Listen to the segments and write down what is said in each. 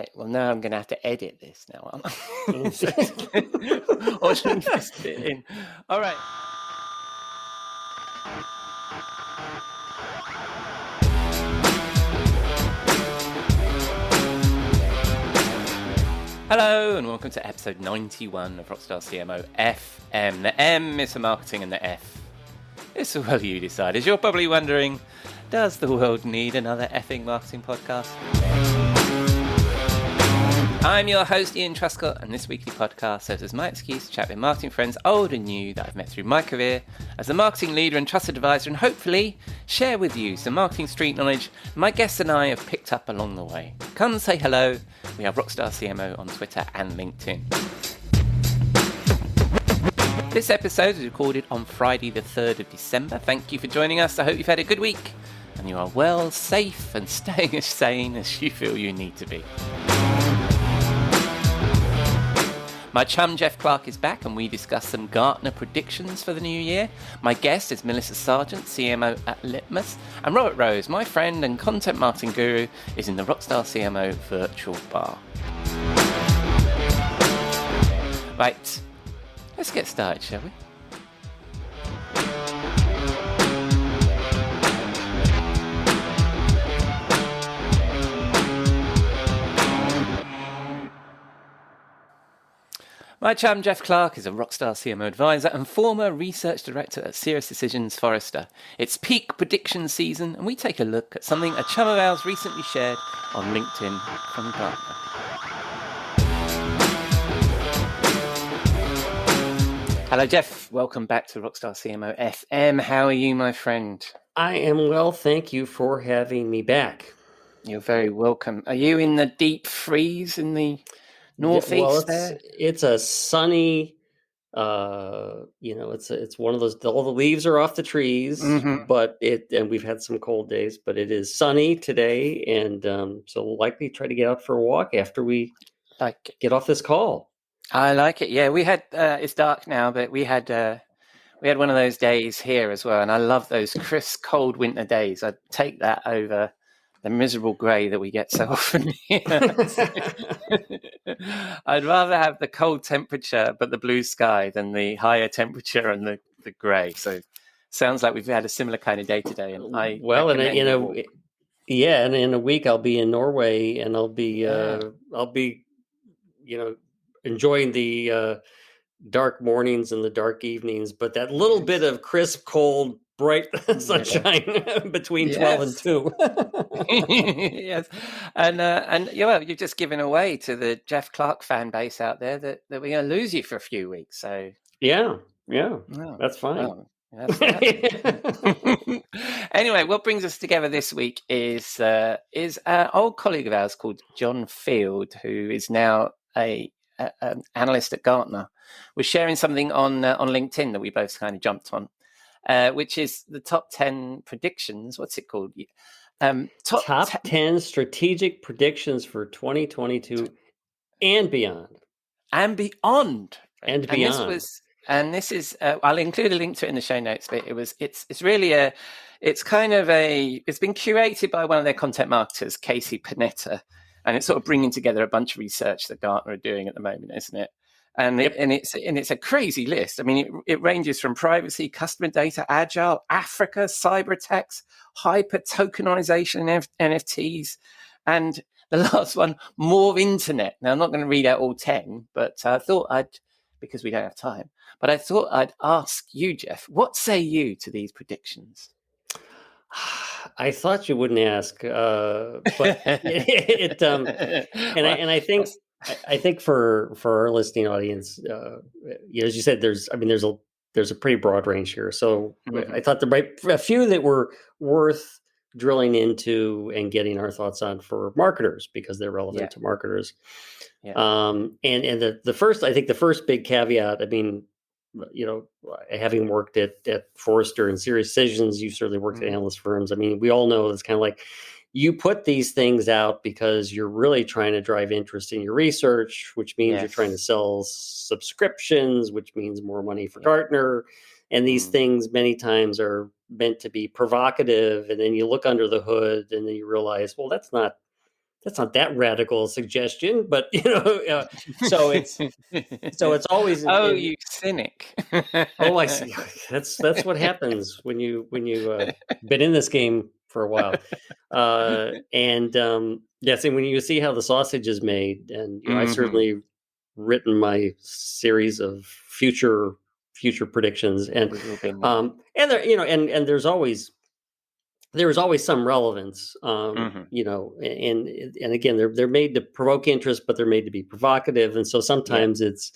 right. Well, now I'm going to have to edit this now, aren't I? Or should I just put it in? All right. Hello, and welcome to episode 91 of Rockstar CMO FM. The M is for marketing and the F is for, well, you decide. As you're probably wondering, does the world need another effing marketing podcast? I'm your host, Ian Truscott, and this weekly podcast serves as my excuse to chat with marketing friends old and new that I've met through my career as a marketing leader and trusted advisor, and hopefully share with you some marketing street knowledge my guests and I have picked up along the way. Come say hello. We have Rockstar CMO on Twitter and LinkedIn. This episode is recorded on Friday the 3rd of December. Thank you for joining us. I hope you've had a good week and you are well, safe and staying as sane as you feel you need to be. My chum Jeff Clark is back and we discuss some Gartner predictions for the new year. My guest is Melissa Sargeant, CMO at Litmus. And Robert Rose, my friend and content marketing guru, is in the Rockstar CMO virtual bar. Right, let's get started, shall we? My chum Jeff Clark is a Rockstar CMO advisor and former research director at Serious Decisions Forrester. It's peak prediction season, and we take a look at something a chum of ours recently shared on LinkedIn from Gartner. Hello, Jeff. Welcome back to Rockstar CMO FM. How are you, my friend? I am well. Thank you for having me back. You're very welcome. Are you in the deep freeze in the northeast there? It's a sunny, it's one of those, all the leaves are off the trees, but and we've had some cold days, but it is sunny today. And so we'll likely try to get out for a walk after we get off this call. I like it. Yeah, we had, it's dark now, but we had one of those days here as well. And I love those crisp, cold winter days. I'd take that over the miserable grey that we get so often here. I'd rather have the cold temperature but the blue sky than the higher temperature and the grey. So sounds like we've had a similar kind of day today. And and in a week I'll be in Norway and I'll be enjoying the dark mornings and the dark evenings, but that little bit of crisp, cold, bright sunshine between 12 and 2. Yes. And you've just given away to the Jeff Clark fan base out there that we're going to lose you for a few weeks. So yeah, that's fine. Oh, that's that. Anyway, what brings us together this week is an old colleague of ours called John Field, who is now an analyst at Gartner, was sharing something on LinkedIn that we both kind of jumped on. Which is the top 10 predictions. What's it called? Top 10 strategic predictions for 2022 and beyond. And beyond. And beyond. This is I'll include a link to it in the show notes, but it's been curated by one of their content marketers, Casey Panetta, and it's sort of bringing together a bunch of research that Gartner are doing at the moment, isn't it? And it's a crazy list. I mean, it ranges from privacy, customer data, agile, Africa, cyber attacks, hyper tokenization, NFTs, and the last one, more internet. Now, I'm not going to read out all 10, but I thought because we don't have time, but I thought I'd ask you, Jeff, what say you to these predictions? I thought you wouldn't ask, but I think for our listening audience, as you said, there's a pretty broad range here. So I thought there might be a few that were worth drilling into and getting our thoughts on for marketers because they're relevant to marketers. Yeah. And the first big caveat, having worked at Forrester and Serious Decisions, you've certainly worked at analyst firms. I mean, we all know it's kind of like, you put these things out because you're really trying to drive interest in your research, which means you're trying to sell subscriptions, which means more money for Gartner. And these things many times are meant to be provocative. And then you look under the hood and then you realize, well, that's not that's not that radical a suggestion, but so it's always oh, you cynic. oh, I see. That's what happens when you been in this game for a while. And yes, and when you see how the sausage is made, and I've certainly written my series of future predictions, and there and there's always some relevance, and again, they're made to provoke interest, but they're made to be provocative, and so sometimes it's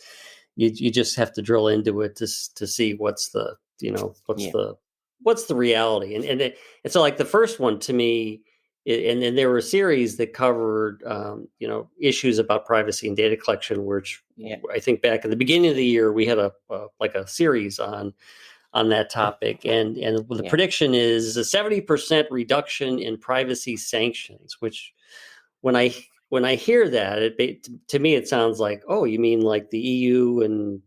you just have to drill into it to see what's the what's the reality, and so like the first one to me, and then there were a series that covered issues about privacy and data collection, which I think back in the beginning of the year we had a series on that topic, and the prediction is a 70% reduction in privacy sanctions, which when I hear that, to me it sounds like, oh, you mean like the EU and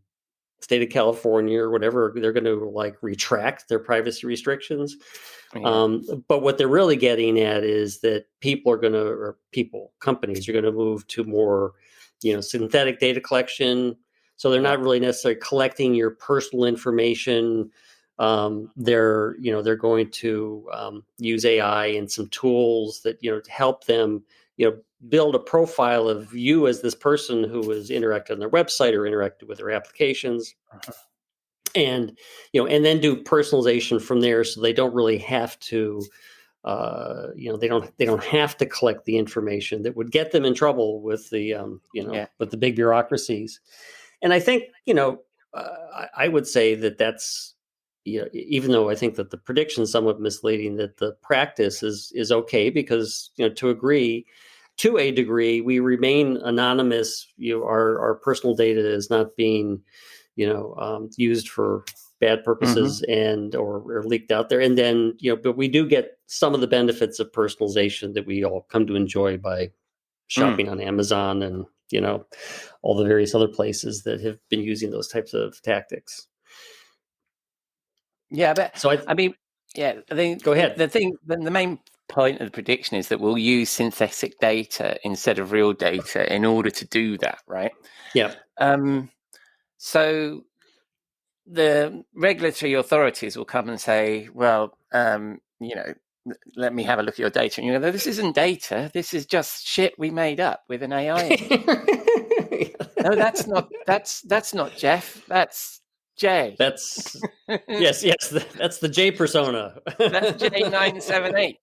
state of California or whatever, they're going to like retract their privacy restrictions. But what they're really getting at is that companies are going to move to more, synthetic data collection. So they're not really necessarily collecting your personal information. They're going to use AI and some tools that, to help them, build a profile of you as this person who has interacted on their website or interacted with their applications. And, and then do personalization from there. So they don't really have to, they don't have to collect the information that would get them in trouble with the, with the big bureaucracies. And I think, I would say that's, even though I think that the prediction is somewhat misleading, that the practice is okay, because, to a degree, we remain anonymous. Our personal data is not being, used for bad purposes and or leaked out there. And then, but we do get some of the benefits of personalization that we all come to enjoy by shopping on Amazon and, all the various other places that have been using those types of tactics. Yeah, but so I mean, go ahead. The main point of the prediction is that we'll use synthetic data instead of real data in order to do that, right? Yeah. So the regulatory authorities will come and say, well, let me have a look at your data. And you go, this isn't data. This is just shit we made up with an AI. No, that's not Jeff. That's Jay. That's yes. That's the J persona. That's J978.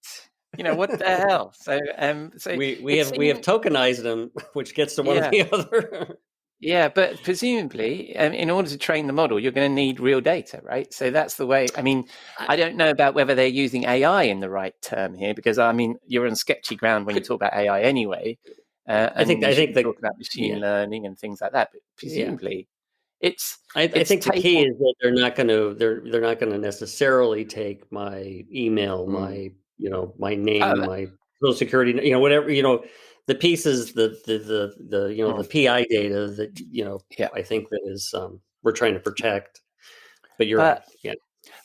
What the hell? So we have tokenized them, which gets to one of the other. Yeah, but presumably, in order to train the model, you're going to need real data, right? So that's the way. I mean, I don't know about whether they're using AI in the right term here, because you're on sketchy ground when you talk about AI anyway. I think talk about machine learning and things like that. But presumably, I think the key is that they're not going to necessarily take my email, my my name, my social security, whatever, the pieces, the PI data that I think that is we're trying to protect. But you're right. Yeah.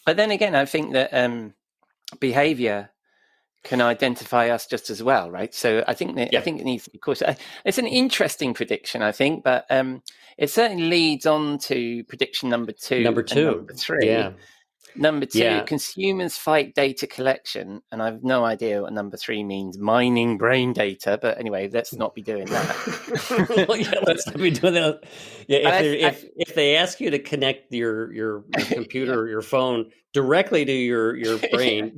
But then again, I think that behavior can identify us just as well, right? So I think I think it needs to be cautious. It's an interesting prediction, I think, but it certainly leads on to prediction number two. Number 3. Yeah. Number 2, consumers fight data collection, and I've no idea what number 3 means. Mining brain data, but anyway, let's not be doing that. Let's not be doing that. Yeah, if they ask you to connect your computer or your phone directly to your brain,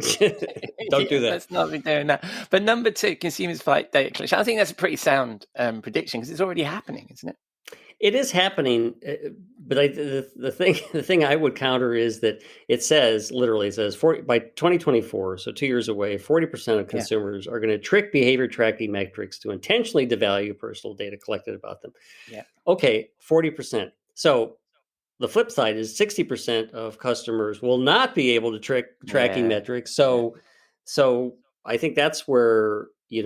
don't do that. Let's not be doing that. But number 2, consumers fight data collection. I think that's a pretty sound prediction, because it's already happening, isn't it? It is happening, but the thing I would counter is that it says by 2024, so 2 years away, 40% of consumers are going to trick behavior tracking metrics to intentionally devalue personal data collected about them. Yeah. Okay, 40%. So the flip side is 60% of customers will not be able to trick tracking metrics. So I think that's where I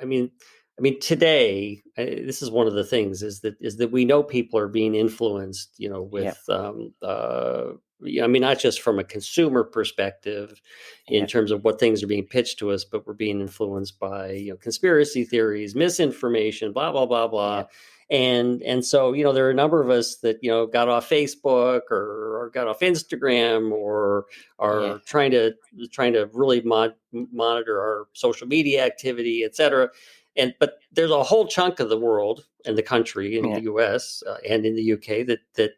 mean, I mean, today, this is one of the things is that we know people are being influenced, with, I mean, not just from a consumer perspective in terms of what things are being pitched to us, but we're being influenced by, conspiracy theories, misinformation, blah, blah, blah, blah. And so, there are a number of us that, got off Facebook or got off Instagram or are trying to really monitor our social media activity, et cetera. But there's a whole chunk of the world and the country in the U.S. And in the U.K. that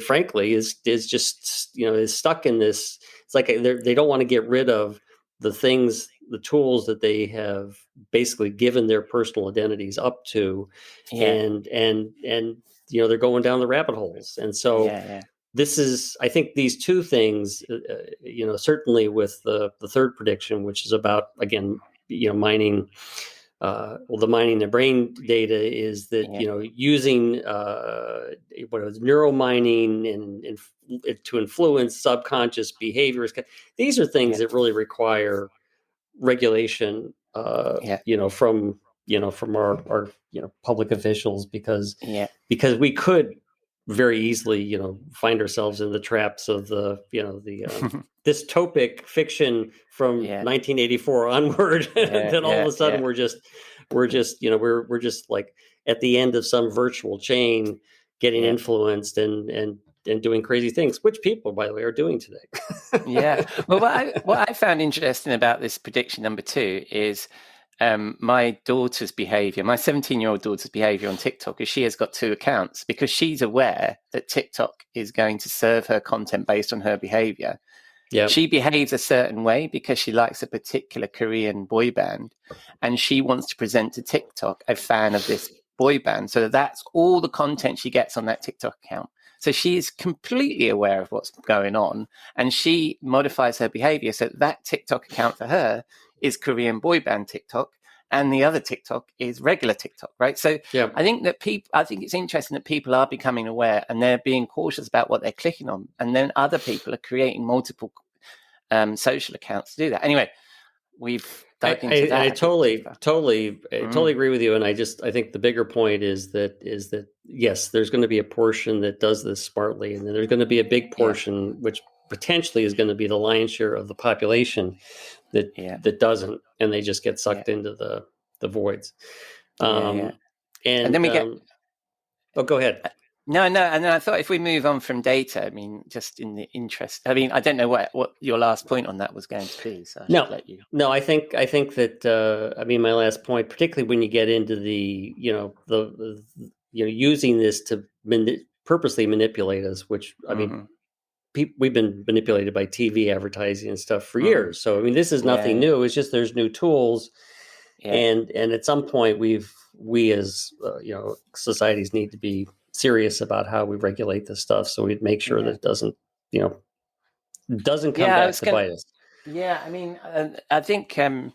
frankly is just is stuck in this. It's like they don't want to get rid of the tools that they have basically given their personal identities up to, and they're going down the rabbit holes. And so this is, I think, these two things. Certainly with the third prediction, which is about, again, mining. The mining the brain data is that using neural mining and to influence subconscious behaviors. These are things that really require regulation. From our public officials, because we could very easily find ourselves in the traps of the dystopic fiction from 1984 onward. Then all of a sudden we're just like at the end of some virtual chain getting influenced and doing crazy things, which people, by the way, are doing today. Well, what I found interesting about this prediction number 2 is my daughter's behavior, my 17-year-old daughter's behavior on TikTok, is she has got 2 accounts because she's aware that TikTok is going to serve her content based on her behavior. She behaves a certain way because she likes a particular Korean boy band, and she wants to present to TikTok a fan of this boy band. So that's all the content she gets on that TikTok account. So she is completely aware of what's going on, and she modifies her behavior so that TikTok account for her is Korean boy band TikTok, and the other TikTok is regular TikTok, right? So I think it's interesting that people are becoming aware and they're being cautious about what they're clicking on, and then other people are creating multiple social accounts to do that. Anyway, we've dug into that. I totally agree with you, and I think the bigger point is that yes, there's going to be a portion that does this smartly, and then there's going to be a big portion which potentially is going to be the lion's share of the population that doesn't, and they just get sucked into the voids. And then we get. Oh, go ahead. No, and then I thought if we move on from data, I mean, just in the interest, I mean, I don't know what your last point on that was going to be, so I should let you. No, I think that I mean, my last point, particularly when you get into the using this to purposely manipulate us, which I mean, we've been manipulated by TV advertising and stuff for years. So I mean, this is nothing new. It's just there's new tools, and at some point we as societies need to be serious about how we regulate this stuff, so we'd make sure that it doesn't come back to bite us. Yeah, I mean, I think I've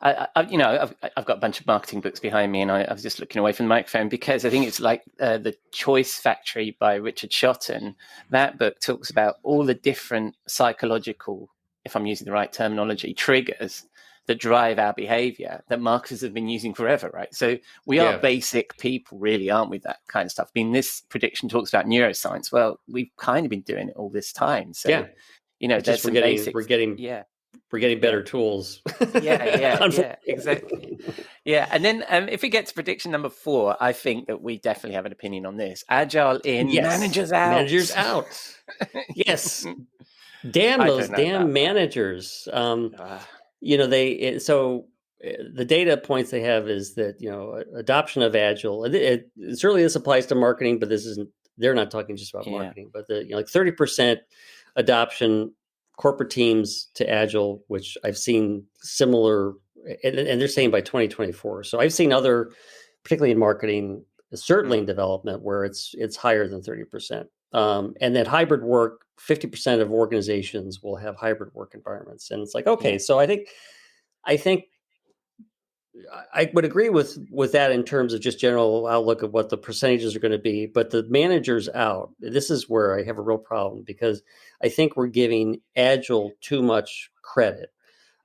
got a bunch of marketing books behind me, and I was just looking away from the microphone because I think it's like The Choice Factory by Richard Shotton. That book talks about all the different psychological, if I'm using the right terminology, triggers that drive our behavior that marketers have been using forever, right? So we are basic people, really, aren't we, that kind of stuff? I mean, this prediction talks about neuroscience. Well, we've kind of been doing it all this time. So, there's some basics. We're getting better tools. Exactly. Yeah, and then if we get to prediction number 4, I think that we definitely have an opinion on this. Agile in, managers out. Managers out. Yes. Damn those damn managers. The data points they have is that, adoption of Agile, it certainly this applies to marketing, but they're not talking just about marketing, but like 30% adoption, corporate teams to Agile, which I've seen similar, and they're saying by 2024. So I've seen other, particularly in marketing, certainly in development, where it's higher than 30%. And then hybrid work, 50% of organizations will have hybrid work environments. And it's like, okay, so I think I would agree with that in terms of just general outlook of what the percentages are going to be, but the managers out, this is where I have a real problem, because I think we're giving Agile too much credit.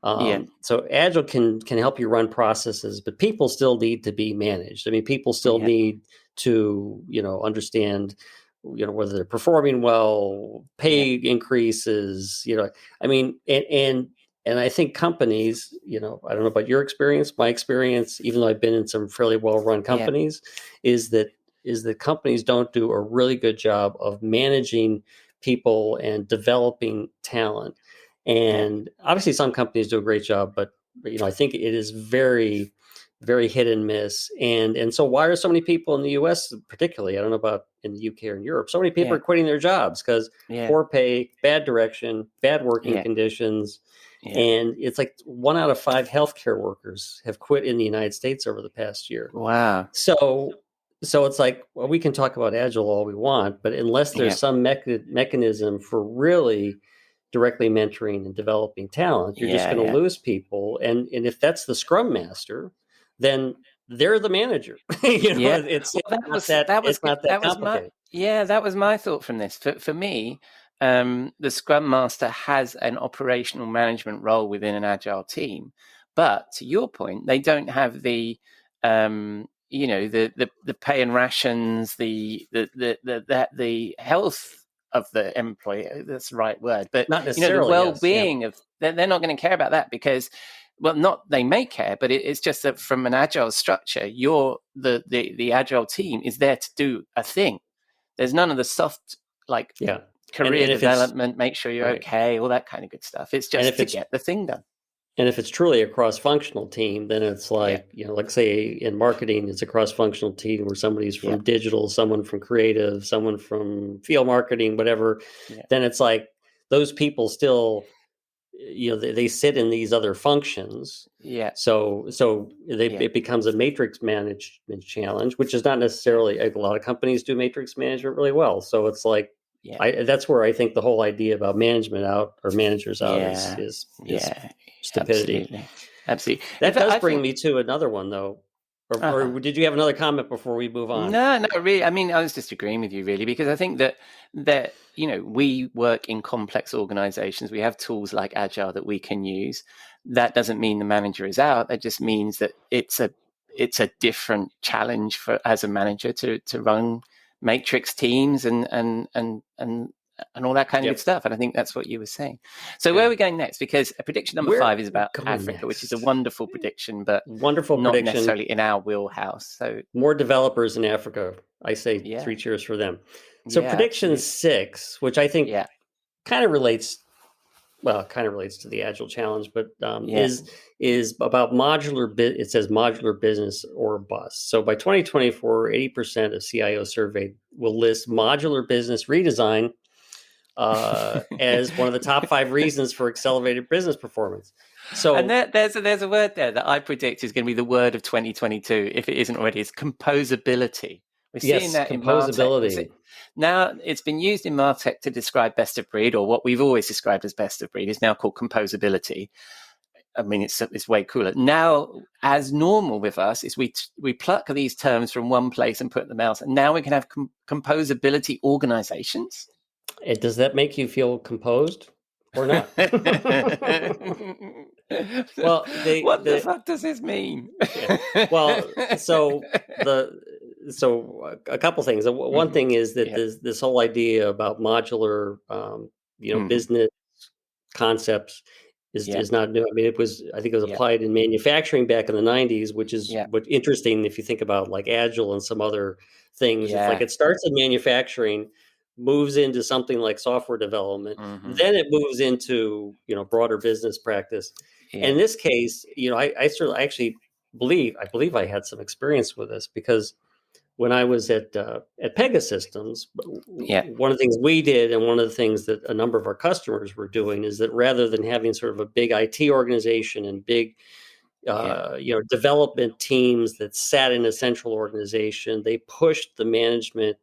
So Agile can help you run processes, but people still need to be managed. I mean, people still need to, understand, whether they're performing well, pay increases, I mean, and I think companies, I don't know about your experience, my experience, even though I've been in some fairly well-run companies, is that companies don't do a really good job of managing people and developing talent. And obviously some companies do a great job, but I think it is very, very hit and miss. And so why are so many people in the US particularly, I don't know about in the UK or in Europe, so many people are quitting their jobs because poor pay, bad direction, bad working conditions. And it's like 1 out of 5 healthcare workers have quit in the United States over the past year. Wow. So it's like, well, we can talk about Agile all we want, but unless there's some mechanism for really directly mentoring and developing talent, you're just going to lose people. And if that's the Scrum Master, then they're the manager. It's not that complicated. That was my thought from this. For me, the Scrum Master has an operational management role within an Agile team, but to your point, they don't have the the pay and rations, the health of the employee. That's the right word, but not necessarily, the well-being of. They're not going to care about that because. Well, not they may care, but it's just that from an Agile structure, the Agile team is there to do a thing. There's none of the soft career development, make sure you're okay, all that kind of good stuff. It's just to get the thing done. And if it's truly a cross-functional team, then it's like, like say in marketing, it's a cross-functional team where somebody's from digital, someone from creative, someone from field marketing, whatever. Then it's like those people still, they sit in these other functions. So it becomes a matrix management challenge, which is not necessarily, a lot of companies do matrix management really well. So it's like, that's where I think the whole idea about management out or managers out is stupidity. Absolutely. That does bring me to another one though. Or did you have another comment before we move on? No, really. I mean, I was just agreeing with you, really, because I think that we work in complex organizations. We have tools like Agile that we can use. That doesn't mean the manager is out. That just means that it's a different challenge as a manager to run matrix teams and all that kind of good stuff. And I think that's what you were saying. So where are we going next? Because prediction number 5 is about Africa, which is a wonderful prediction, but not necessarily in our wheelhouse. So more developers in Africa. I say 3 cheers for them. So prediction 6, which I think kind of relates to the Agile challenge, but is about modular. It says modular business or bust. So by 2024, 80% of CIOs surveyed will list modular business redesign as one of the top 5 reasons for accelerated business performance. So, and there's a word there that I predict is going to be the word of 2022, if it isn't already. It's composability. We're seeing that in MarTech. Now it's been used in MarTech to describe best of breed, or what we've always described as best of breed is now called composability. I mean, it's way cooler. Now, as normal with us, is we pluck these terms from one place and put them else, and now we can have composability organizations. And does that make you feel composed or not? Well, what the fuck does this mean? Well, so a couple things. One thing is that this whole idea about modular, business concepts is not new. I mean, I think it was applied in manufacturing back in the 90s, which is interesting if you think about like Agile and some other things. It's like it starts in manufacturing, moves into something like software development, then it moves into broader business practice. And in this case, I believe I had some experience with this because when I was at Pegasystems, one of the things we did, and one of the things that a number of our customers were doing, is that rather than having sort of a big IT organization and big development teams that sat in a central organization, they pushed the management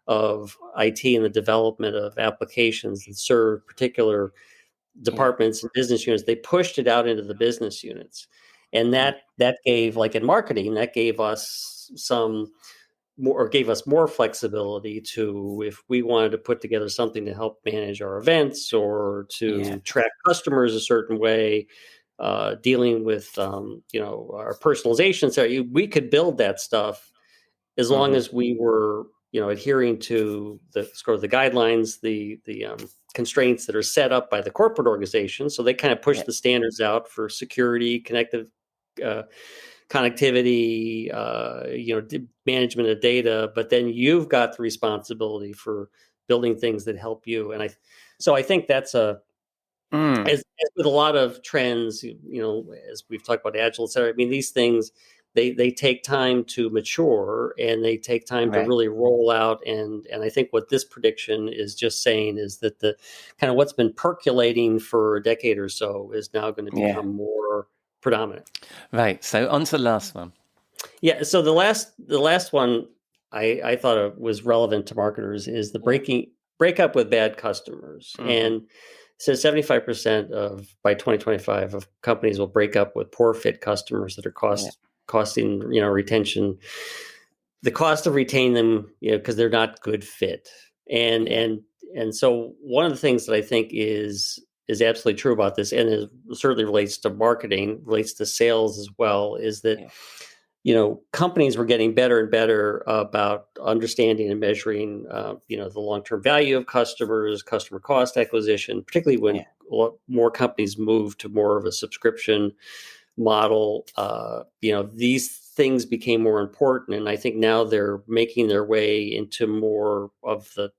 of IT and the development of applications that serve particular departments and business units. They pushed it out into the business units, and that gave, like in marketing, that gave us more flexibility to, if we wanted to put together something to help manage our events or to track customers a certain way, dealing with our personalization. So we could build that stuff as long as we were adhering to the sort of the guidelines, the constraints that are set up by the corporate organization. So they kind of push the standards out for security, connectivity, management of data. But then you've got the responsibility for building things that help you. And I think that's as with a lot of trends, as we've talked about agile, et cetera. I mean, these things, they take time to mature, and they take time to really roll out. And I think what this prediction is just saying is that the kind of what's been percolating for a decade or so is now going to become more predominant. Right. So on to the last one. Yeah. So the last one I thought it was relevant to marketers is the break up with bad customers. And so 75% by 2025 of companies will break up with poor fit customers that are costing retention, the cost of retaining them, because they're not good fit. And so one of the things that I think is absolutely true about this, and it certainly relates to marketing, relates to sales as well, is that companies were getting better and better about understanding and measuring, the long-term value of customers, customer cost acquisition, particularly when more companies move to more of a subscription model. These things became more important, and I think now they're making their way into more of the,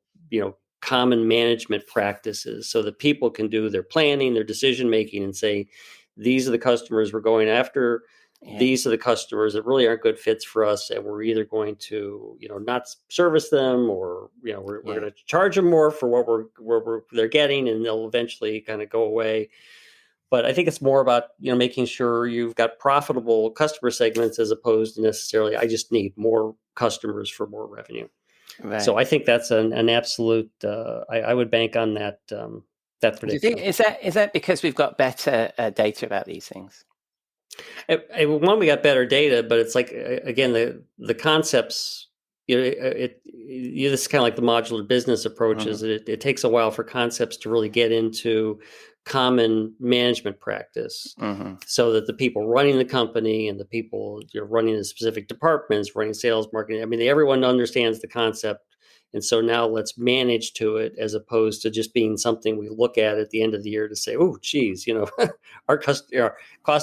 common management practices, so that people can do their planning, their decision making, and say, these are the customers we're going after. These are the customers that really aren't good fits for us, and we're either going to, not service them, or we're going to charge them more for what they're getting, and they'll eventually kind of go away. But I think it's more about making sure you've got profitable customer segments, as opposed to necessarily I just need more customers for more revenue. Right. So I think that's an absolute. I would bank on that prediction. Do you think is that because we've got better data about these things? One, we got better data, but it's like, again, the concepts. This is kind of like the modular business approaches. It takes a while for concepts to really get into common management practice, so that the people running the company and the people running the specific departments, running sales, marketing, I mean, everyone understands the concept. And so now let's manage to it, as opposed to just being something we look at the end of the year to say, oh, geez, our cost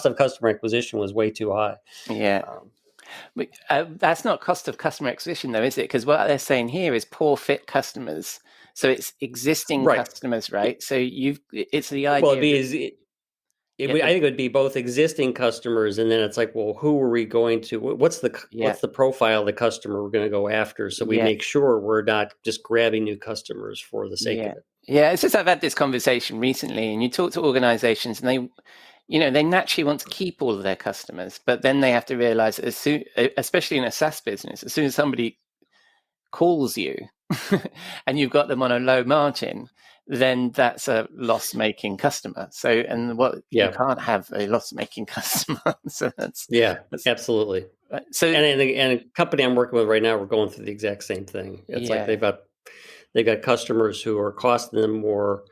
of customer acquisition was way too high. Yeah. That's not cost of customer acquisition, though, is it? Because what they're saying here is poor fit customers. So it's existing customers, right? So it's the idea. Well, I think it would be both existing customers, and then it's like, well, who are we going to? What's the profile of the customer we're going to go after? So we make sure we're not just grabbing new customers for the sake of it. Yeah, it's just I've had this conversation recently, and you talk to organizations, and they naturally want to keep all of their customers, but then they have to realize that especially in a SaaS business, as soon as somebody calls you and you've got them on a low margin, then that's a loss-making customer. So, you can't have a loss-making customer. So that's absolutely. So, and a company I'm working with right now, we're going through the exact same thing. It's like they've got customers who are costing them more.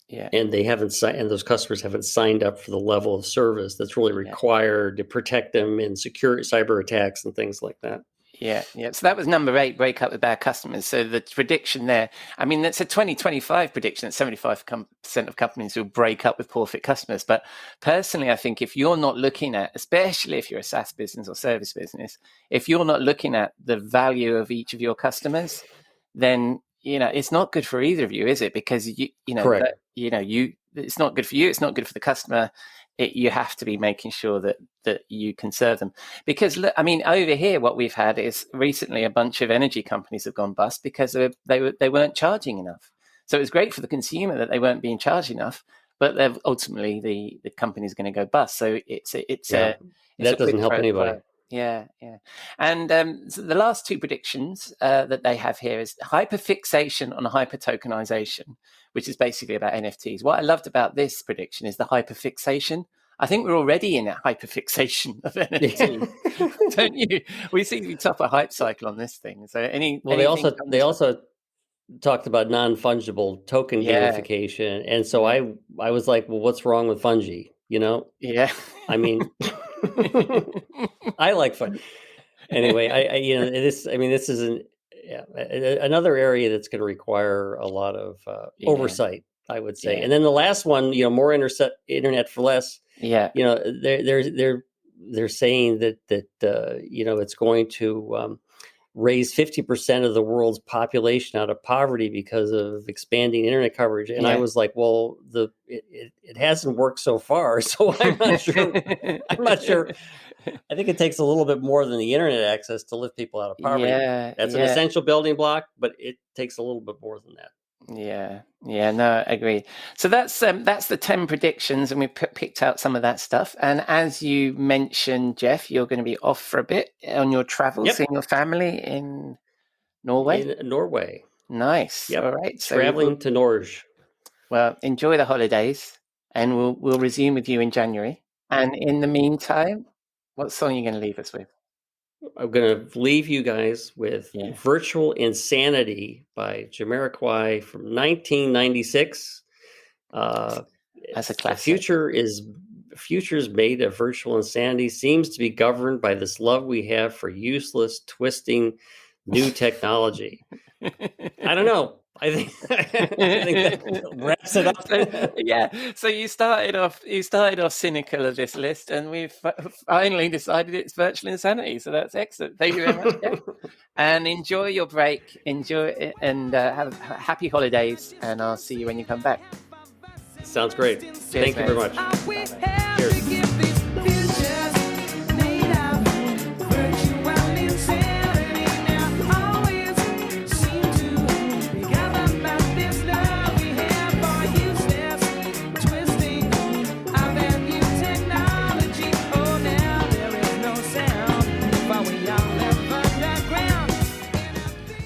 Yeah, and those customers haven't signed up for the level of service that's really required to protect them in cyber attacks and things like that. Yeah. So that was number 8, break up with bad customers. So the prediction there, I mean, that's a 2025 prediction that 75% of companies will break up with poor fit customers. But personally, I think if you're not looking at, especially if you're a SaaS business or service business, if you're not looking at the value of each of your customers, then it's not good for either of you, is it? Because correct. It's not good for you. It's not good for the customer. You have to be making sure that you can serve them. Because look, I mean, over here, what we've had is recently a bunch of energy companies have gone bust because they weren't charging enough. So it was great for the consumer that they weren't being charged enough, but ultimately the company's going to go bust. So that doesn't help anybody. Yeah. And so the last 2 predictions that they have here is hyperfixation on hypertokenization, which is basically about NFTs. What I loved about this prediction is the hyperfixation. I think we're already in a hyperfixation of NFTs, don't you? We seem to be top of hype cycle on this thing. So they also talked about non-fungible token gamification, and so I was like, well, what's wrong with fungi? Yeah. I mean, I like fun. Anyway, this is another area that's going to require a lot of oversight, I would say. And then the last one, more internet for less. Yeah. They're saying that it's going to raise 50% of the world's population out of poverty because of expanding internet coverage. And I was like, well, it hasn't worked so far, so I'm not sure. I'm not sure. I think it takes a little bit more than the internet access to lift people out of poverty. That's an essential building block, but it takes a little bit more than that. Yeah, no, I agree. So that's the 10 predictions, and we picked out some of that stuff. And as you mentioned, Jeff, you're going to be off for a bit on your travels, seeing your family in Norway. In Norway, nice. Yep. All right, traveling to Norge. Well, enjoy the holidays, and we'll resume with you in January. And in the meantime, what song are you going to leave us with? I'm going to leave you guys with Virtual Insanity by Jamiroquai from 1996. That's a classic. The future's made of virtual insanity seems to be governed by this love we have for useless, twisting new technology. I don't know. I think that wraps it up. So you started off cynical of this list, and we've finally decided it's virtual insanity. So that's excellent. Thank you very much, Jeff. And enjoy your break. Enjoy it, and have happy holidays. And I'll see you when you come back. Sounds great. Thank you very much. Bye-bye. Cheers.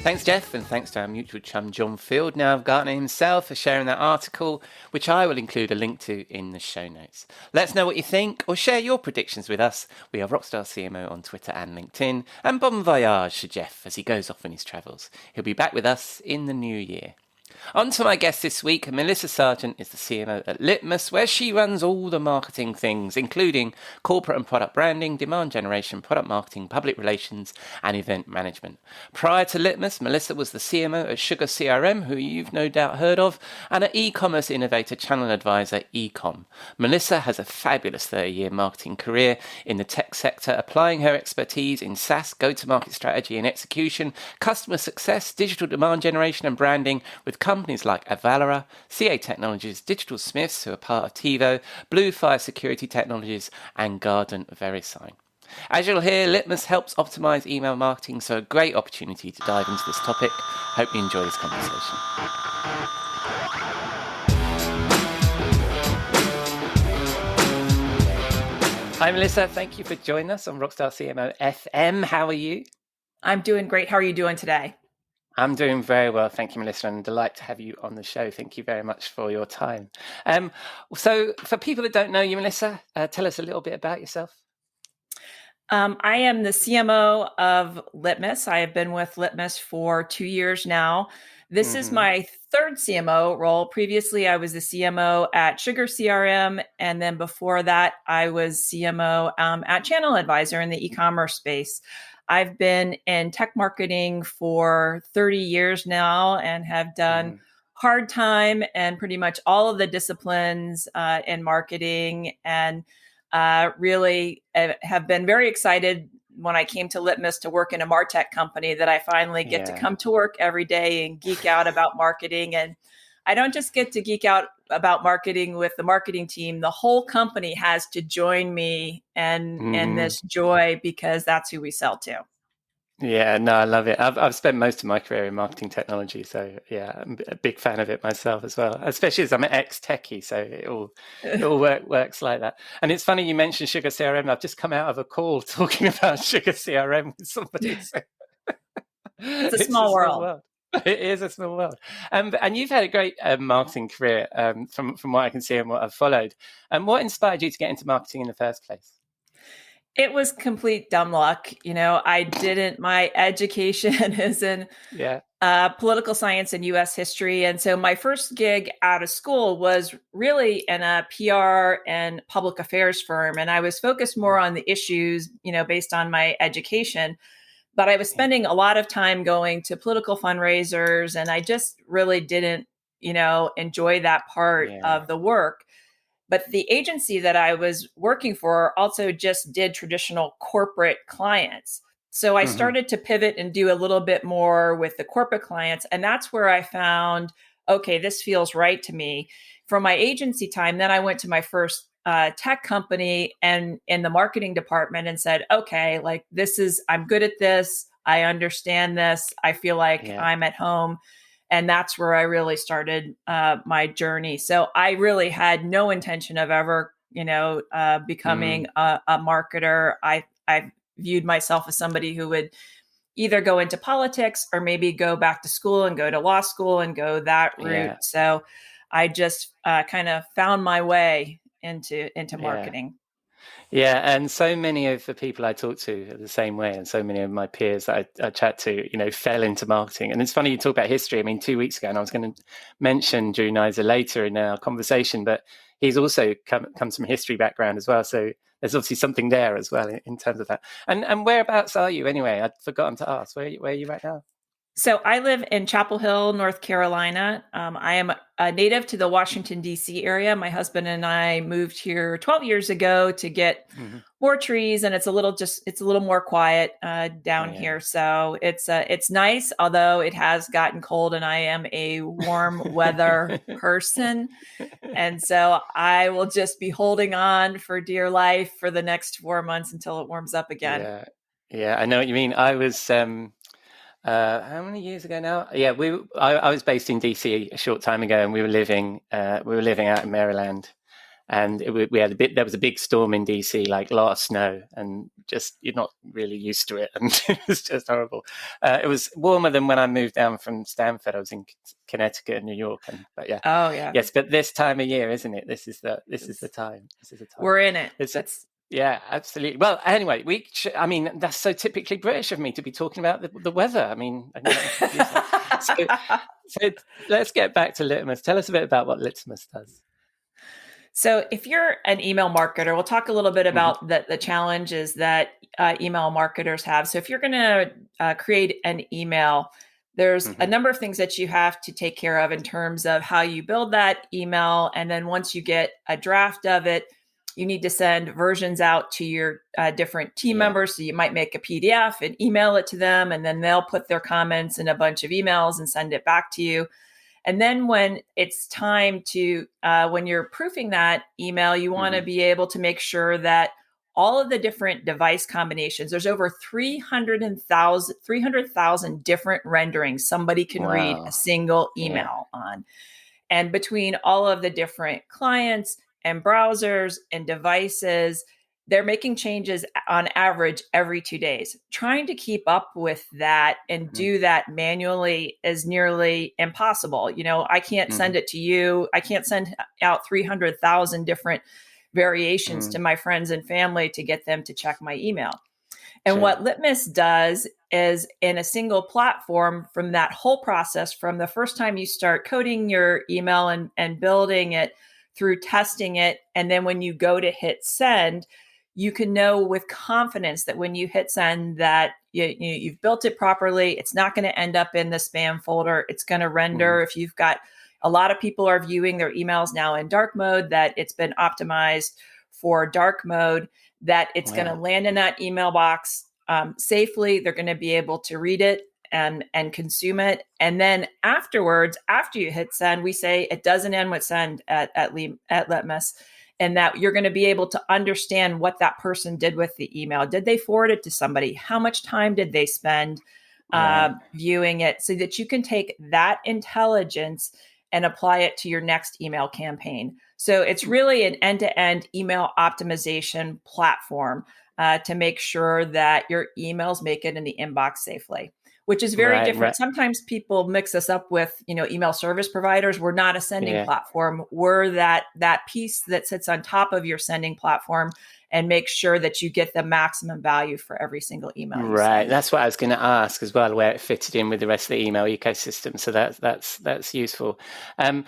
Thanks, Jeff, and thanks to our mutual chum, John Field, now of Gartner himself, for sharing that article, which I will include a link to in the show notes. Let us know what you think, or share your predictions with us. We are Rockstar CMO on Twitter and LinkedIn, and bon voyage to Jeff as he goes off on his travels. He'll be back with us in the new year. On to my guest this week, Melissa Sargeant is the CMO at Litmus, where she runs all the marketing things, including corporate and product branding, demand generation, product marketing, public relations, and event management. Prior to Litmus, Melissa was the CMO at Sugar CRM, who you've no doubt heard of, and at e-commerce innovator channel advisor Ecom. Melissa has a fabulous 30-year marketing career in the tech sector, applying her expertise in SaaS, go-to-market strategy and execution, customer success, digital demand generation and branding with companies like Avalara, CA Technologies, Digital Smiths, who are part of TiVo, Blue Fire Security Technologies, and Garden VeriSign. As you'll hear, Litmus helps optimize email marketing, so a great opportunity to dive into this topic. Hope you enjoy this conversation. Hi, Melissa. Thank you for joining us on Rockstar CMO FM. How are you? I'm doing great. How are you doing today? I'm doing very well, thank you, Melissa, and delight to have you on the show. Thank you very much for your time. So for people that don't know you, Melissa, tell us a little bit about yourself. I am the CMO of Litmus. I have been with Litmus for 2 years now. This is my third CMO role. Previously, I was the CMO at Sugar CRM, and then before that, I was CMO at Channel Advisor in the e-commerce space. I've been in tech marketing for 30 years now and have done hard time and pretty much all of the disciplines in marketing, and really have been very excited when I came to Litmus to work in a MarTech company that I finally get to come to work every day and geek out about marketing. And I don't just get to geek out about marketing with the marketing team. The whole company has to join me in this joy, because that's who we sell to. Yeah, no, I love it. I've spent most of my career in marketing technology, so yeah, I'm a big fan of it myself as well. Especially as I'm an ex-techie, so it all works like that. And it's funny you mentioned Sugar CRM. I've just come out of a call talking about Sugar CRM with somebody. So it's a small world. It is a small world. And you've had a great marketing career from what I can see and what I've followed. And what inspired you to get into marketing in the first place? It was complete dumb luck. My education is in political science and U.S. history. And so my first gig out of school was really in a PR and public affairs firm. And I was focused more on the issues, based on my education. But I was spending a lot of time going to political fundraisers, and I just really didn't, enjoy that part of the work. But the agency that I was working for also just did traditional corporate clients. So I started to pivot and do a little bit more with the corporate clients. And that's where I found, okay, this feels right to me. From my agency time, then I went to my first tech company and in the marketing department and said, okay, like I'm good at this. I understand this. I feel like I'm at home. And that's where I really started my journey. So I really had no intention of ever, becoming a marketer. I viewed myself as somebody who would either go into politics or maybe go back to school and go to law school and go that route. Yeah. So I just kind of found my way into marketing. Yeah, and so many of the people I talk to are the same way, and so many of my peers that I chat to, fell into marketing. And it's funny you talk about history. I mean, 2 weeks ago, and I was going to mention Drew Nizer later in our conversation, but he's also comes from a history background as well. So there's obviously something there as well in terms of that. And whereabouts are you anyway? I'd forgotten to ask. Where are you right now? So I live in Chapel Hill, North Carolina. I am a native to the Washington, D.C. area. My husband and I moved here 12 years ago to get more trees, and it's a little more quiet down here. So it's nice, although it has gotten cold, and I am a warm weather person. And so I will just be holding on for dear life for the next 4 months until it warms up again. Yeah, I know what you mean. I was... how many years ago now? Yeah, I was based in DC a short time ago, and we were living out in Maryland, and there was a big storm in DC, like a lot of snow, and just you're not really used to it, and it was just horrible. It was warmer than when I moved down from Stanford. I was in Connecticut and New York, yes, but this time of year, isn't it? This is the time. We're in it. Yeah, absolutely. Well, anyway, that's so typically British of me to be talking about the weather. I mean, so let's get back to Litmus. Tell us a bit about what Litmus does. So if you're an email marketer, we'll talk a little bit about the challenges that email marketers have. So if you're going to create an email, there's a number of things that you have to take care of in terms of how you build that email. And then once you get a draft of it, you need to send versions out to your different team members. So you might make a PDF and email it to them, and then they'll put their comments in a bunch of emails and send it back to you. And then when it's time to, when you're proofing that email, you want to be able to make sure that all of the different device combinations, there's over 300,000 different renderings somebody can read a single email on. And between all of the different clients and browsers and devices, they're making changes on average every 2 days. Trying to keep up with that and do that manually is nearly impossible. I can't send it to you. I can't send out 300,000 different variations to my friends and family to get them to check my email. And what Litmus does is, in a single platform, from that whole process, from the first time you start coding your email and building it, through testing it, and then when you go to hit send, you can know with confidence that when you hit send that you've built it properly. It's not going to end up in the spam folder. It's going to render. If you've got a lot of people are viewing their emails now in dark mode, that it's been optimized for dark mode, that it's going to land in that email box safely. They're going to be able to read it and consume it. And then afterwards, after you hit send, we say it doesn't end with send at Litmus, and that you're going to be able to understand what that person did with the email. Did they forward it to somebody? How much time did they spend viewing it, so that you can take that intelligence and apply it to your next email campaign. So it's really an end-to-end email optimization platform. to make sure that your emails make it in the inbox safely, which is very different. Right. Sometimes people mix us up with, email service providers. We're not a sending platform. We're that piece that sits on top of your sending platform and make sure that you get the maximum value for every single email you send. That's what I was going to ask as well, where it fitted in with the rest of the email ecosystem. So that's useful. And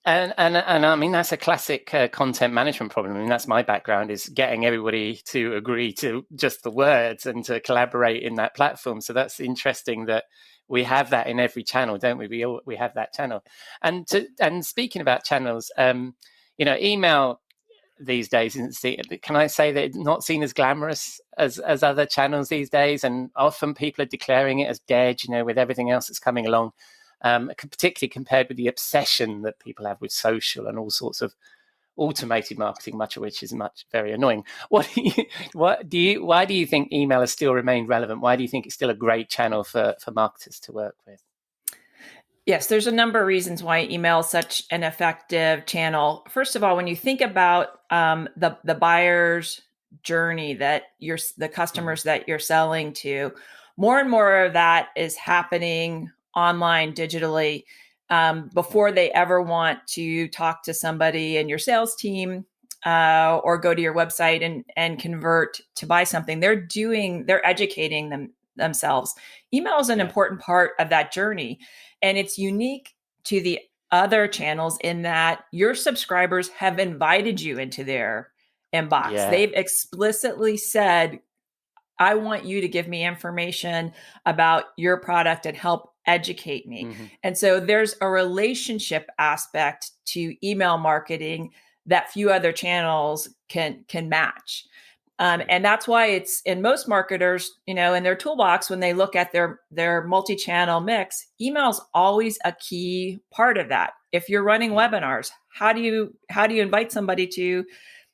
I mean, that's a classic content management problem. I mean, that's my background, is getting everybody to agree to just the words and to collaborate in that platform. So that's interesting that we have that in every channel, don't we? We have that channel. And speaking about channels, email these days can I say that it's not seen as glamorous as other channels these days, and often people are declaring it as dead, with everything else that's coming along, particularly compared with the obsession that people have with social and all sorts of automated marketing, much of which is very annoying. Why do you think email has still remained relevant? Why do you think it's still a great channel for marketers to work with? Yes, there's a number of reasons why email is such an effective channel. First of all, when you think about the buyer's journey, that the customers that you're selling to, more and more of that is happening online, digitally, before they ever want to talk to somebody in your sales team or go to your website and convert to buy something. They're educating themselves. Email is an important part of that journey. And it's unique to the other channels in that your subscribers have invited you into their inbox. Yeah. They've explicitly said, I want you to give me information about your product and help educate me. Mm-hmm. And so there's a relationship aspect to email marketing that few other channels can match. And that's why it's in most marketers, in their toolbox, when they look at their multi-channel mix, email is always a key part of that. If you're running webinars, how do you invite somebody to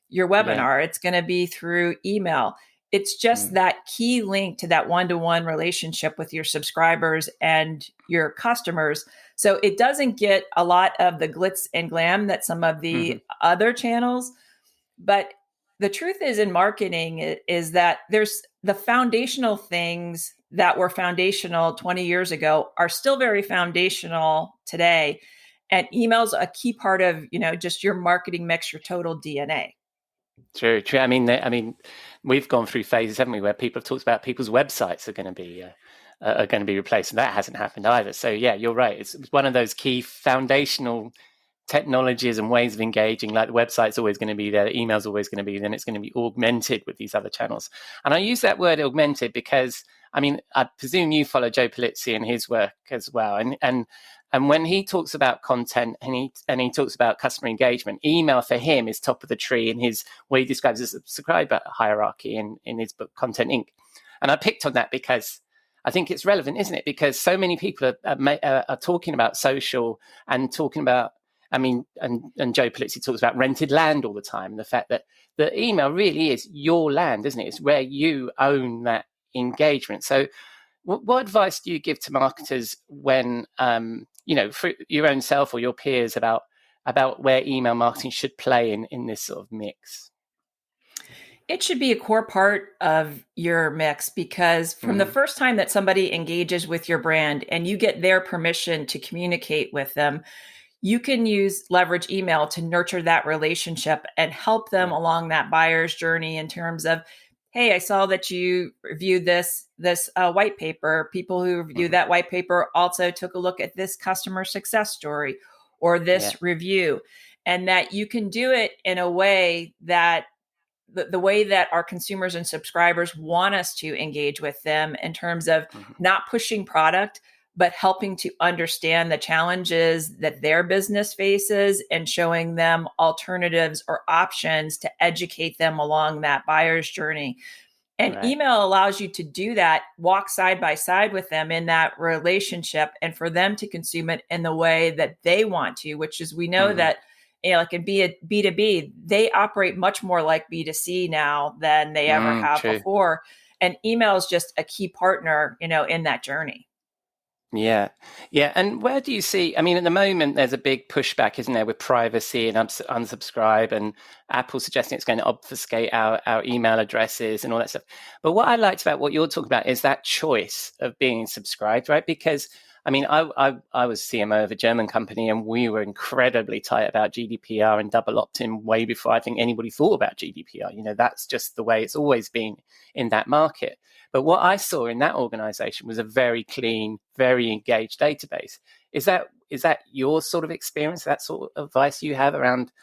your webinar? Yeah. It's going to be through email. It's just that key link to that one-to-one relationship with your subscribers and your customers. So it doesn't get a lot of the glitz and glam that some of the other channels, but the truth is, in marketing, is that there's the foundational things that were foundational 20 years ago are still very foundational today. And email's a key part of, just your marketing mix, your total DNA. True. I mean, we've gone through phases, haven't we, where people have talked about people's websites are going to be replaced, and that hasn't happened either. So yeah, you're right. It's one of those key foundational technologies and ways of engaging. Like the website's always going to be there, the email's always going to be, then it's going to be augmented with these other channels. And I use that word augmented because, I presume you follow Joe Polizzi and his work as well. And when he talks about content and he talks about customer engagement, email for him is top of the tree in his what he describes as a subscriber hierarchy in his book Content Inc. And I picked on that because I think it's relevant, isn't it? Because so many people are talking about social and talking about, and Joe Polizzi talks about rented land all the time. The fact that the email really is your land, isn't it? It's where you own that engagement. So what advice do you give to marketers when, for your own self or your peers about where email marketing should play in this sort of mix? It should be a core part of your mix, because from the first time that somebody engages with your brand and you get their permission to communicate with them, you can leverage email to nurture that relationship and help them along that buyer's journey in terms of, hey, I saw that you reviewed this white paper. People who reviewed that white paper also took a look at this customer success story or this review, and that you can do it in a way that the way that our consumers and subscribers want us to engage with them, in terms of not pushing product, but helping to understand the challenges that their business faces and showing them alternatives or options to educate them along that buyer's journey. And email allows you to do that, walk side by side with them in that relationship, and for them to consume it in the way that they want to, which is, we know that, like in B2B, they operate much more like B2C now than they ever have before. And email is just a key partner, in that journey. Yeah. Yeah. And where do you see, I mean, at the moment, there's a big pushback, isn't there, with privacy and unsubscribe, and Apple suggesting it's going to obfuscate our email addresses and all that stuff. But what I liked about what you're talking about is that choice of being subscribed, right? Because, I mean, I was CMO of a German company, and we were incredibly tight about GDPR and double opt-in way before I think anybody thought about GDPR. You know, that's just the way it's always been in that market. But what I saw in that organization was a very clean, very engaged database. Is that your sort of experience, that sort of advice you have around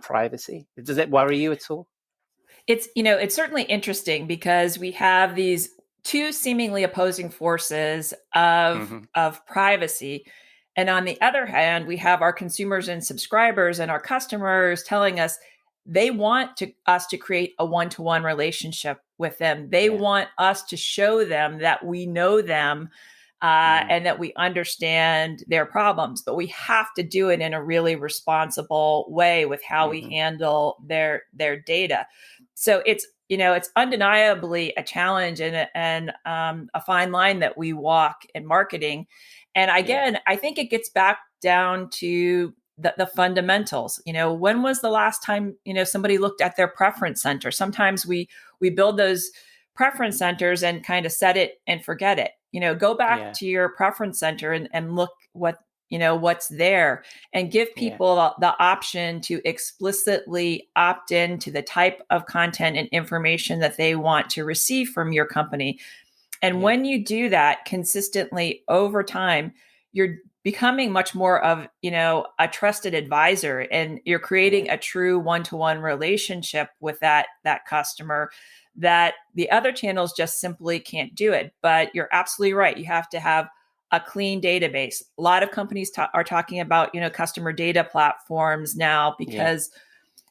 privacy? Does it worry you at all? It's, it's certainly interesting because we have these two seemingly opposing forces of privacy. And on the other hand, we have our consumers and subscribers and our customers telling us they want us to create a one-to-one relationship with them. They want us to show them that we know them and that we understand their problems, but we have to do it in a really responsible way with how we handle their data. So it's undeniably a challenge and a fine line that we walk in marketing. And again, I think it gets back down to the fundamentals. When was the last time somebody looked at their preference center? Sometimes we build those preference centers and kind of set it and forget it. Go back to your preference center and look what's there, and give people the option to explicitly opt in to the type of content and information that they want to receive from your company. And when you do that consistently over time, you're becoming much more of, a trusted advisor, and you're creating a true one-to-one relationship with that customer that the other channels just simply can't do it. But you're absolutely right. You have to have a clean database. A lot of companies are talking about, customer data platforms now because,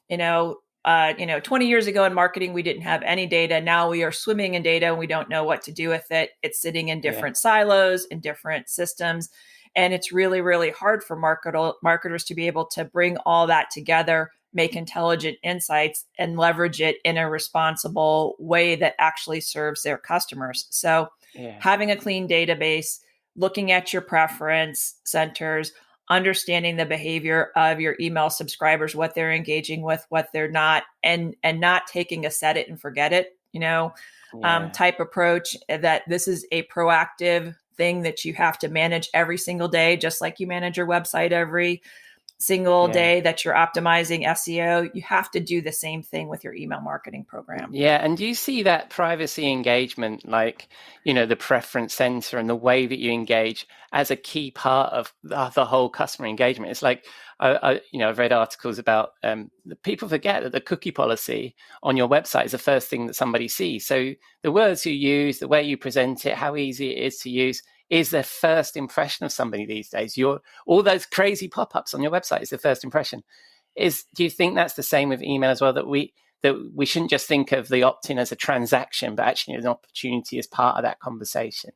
20 years ago in marketing, we didn't have any data. Now we are swimming in data and we don't know what to do with it. It's sitting in different silos, in different systems. And it's really, really hard for marketers to be able to bring all that together, make intelligent insights, and leverage it in a responsible way that actually serves their customers. So having a clean database, looking at your preference centers, understanding the behavior of your email subscribers, what they're engaging with, what they're not, and not taking a set it and forget it, type approach, that this is a proactive thing that you have to manage every single day, just like you manage your website every single day that you're optimizing SEO. You have to do the same thing with your email marketing program. Yeah. And do you see that privacy engagement, like, the preference center and the way that you engage, as a key part of the whole customer engagement? It's like, I've read articles about people forget that the cookie policy on your website is the first thing that somebody sees. So the words you use, the way you present it, how easy it is to use, is the first impression of somebody these days. All those crazy pop-ups on your website is the first impression. Do you think that's the same with email as well, that we shouldn't just think of the opt-in as a transaction, but actually as an opportunity as part of that conversation?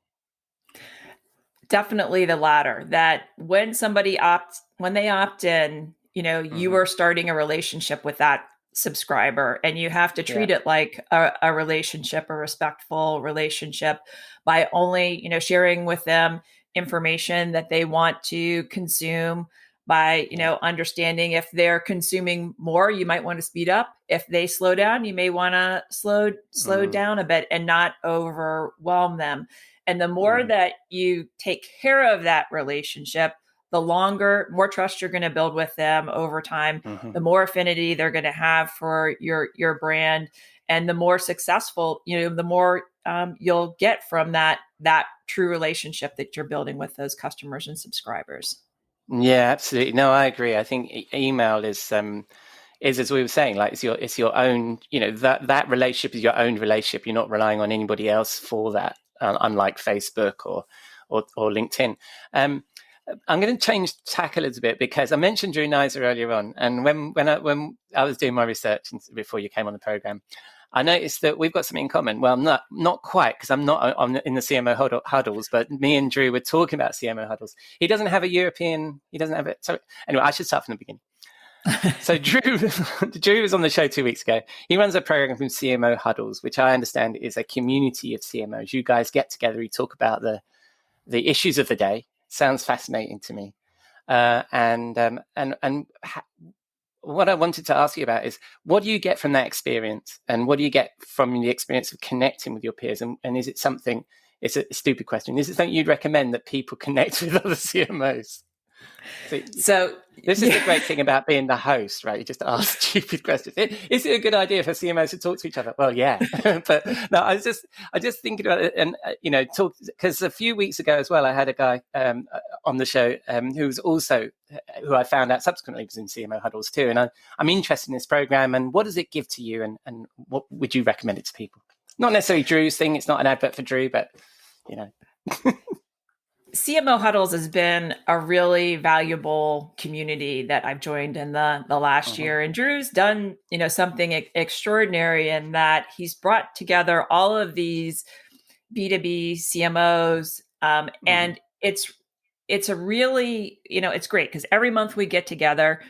Definitely the latter, that when they opt in, you are starting a relationship with that subscriber, and you have to treat it like a relationship, a respectful relationship, by only, sharing with them information that they want to consume, by, understanding if they're consuming more, you might want to speed up. If they slow down, you may want to slow down a bit and not overwhelm them. And the more that you take care of that relationship, the more trust you're going to build with them over time, the more affinity they're going to have for your brand, and the more successful, the more you'll get from that true relationship that you're building with those customers and subscribers. Yeah, absolutely. No, I agree. I think email is as we were saying, like it's your own, that relationship is your own relationship. You're not relying on anybody else for that, unlike Facebook or LinkedIn. I'm going to change tack a little bit, because I mentioned Drew Nizer earlier on, and when I was doing my research before you came on the program, I noticed that we've got something in common. Well, not quite, because I'm not in the CMO huddles, but me and Drew were talking about CMO huddles. He doesn't have it. So anyway, I should start from the beginning. So Drew was on the show 2 weeks ago. He runs a program from CMO Huddles, which I understand is a community of CMOs. You guys get together, you talk about the the issues of the day. Sounds fascinating to me. What I wanted to ask you about is, what do you get from that experience, and what do you get from the experience of connecting with your peers? And is it something? It's a stupid question. Is it something you'd recommend that people connect with other CMOs? So this is the great thing about being the host, right? You just ask stupid questions. Is it a good idea for CMOs to talk to each other? Well, yeah, but no, I was just thinking about it, and talk, because a few weeks ago as well, I had a guy on the show who I found out subsequently was in CMO huddles too, and I'm interested in this program, and what does it give to you, and what would you recommend it to people? Not necessarily Drew's thing. It's not an advert for Drew, but CMO Huddles has been a really valuable community that I've joined in the last year. And Drew's done, something extraordinary in that he's brought together all of these B2B CMOs. And it's a really, it's great because every month we get together,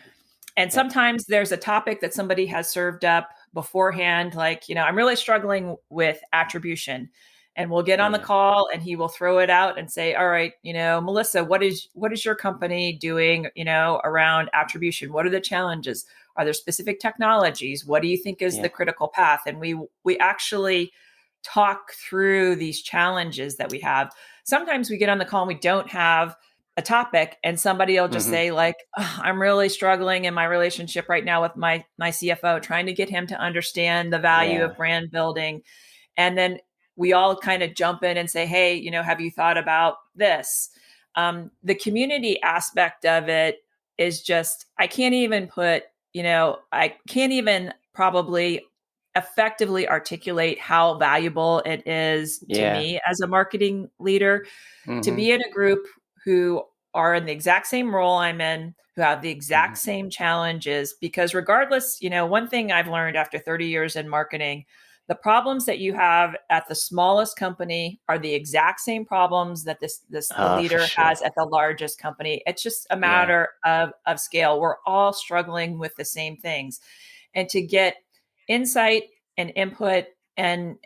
and sometimes there's a topic that somebody has served up beforehand. Like, I'm really struggling with attribution. And we'll get on the call, and he will throw it out and say, all right, Melissa, what is your company doing, around attribution? What are the challenges? Are there specific technologies? What do you think is the critical path? And we actually talk through these challenges that we have. Sometimes we get on the call and we don't have a topic, and somebody will just say like, I'm really struggling in my relationship right now with my CFO, trying to get him to understand the value of brand building. And then we all kind of jump in and say, hey, have you thought about this? The community aspect of it is just, I can't even probably effectively articulate how valuable it is to me as a marketing leader to be in a group who are in the exact same role I'm in, who have the exact same challenges. Because regardless, one thing I've learned after 30 years in marketing, the problems that you have at the smallest company are the exact same problems that the leader has at the largest company. It's just a matter of scale. We're all struggling with the same things. And to get insight and input and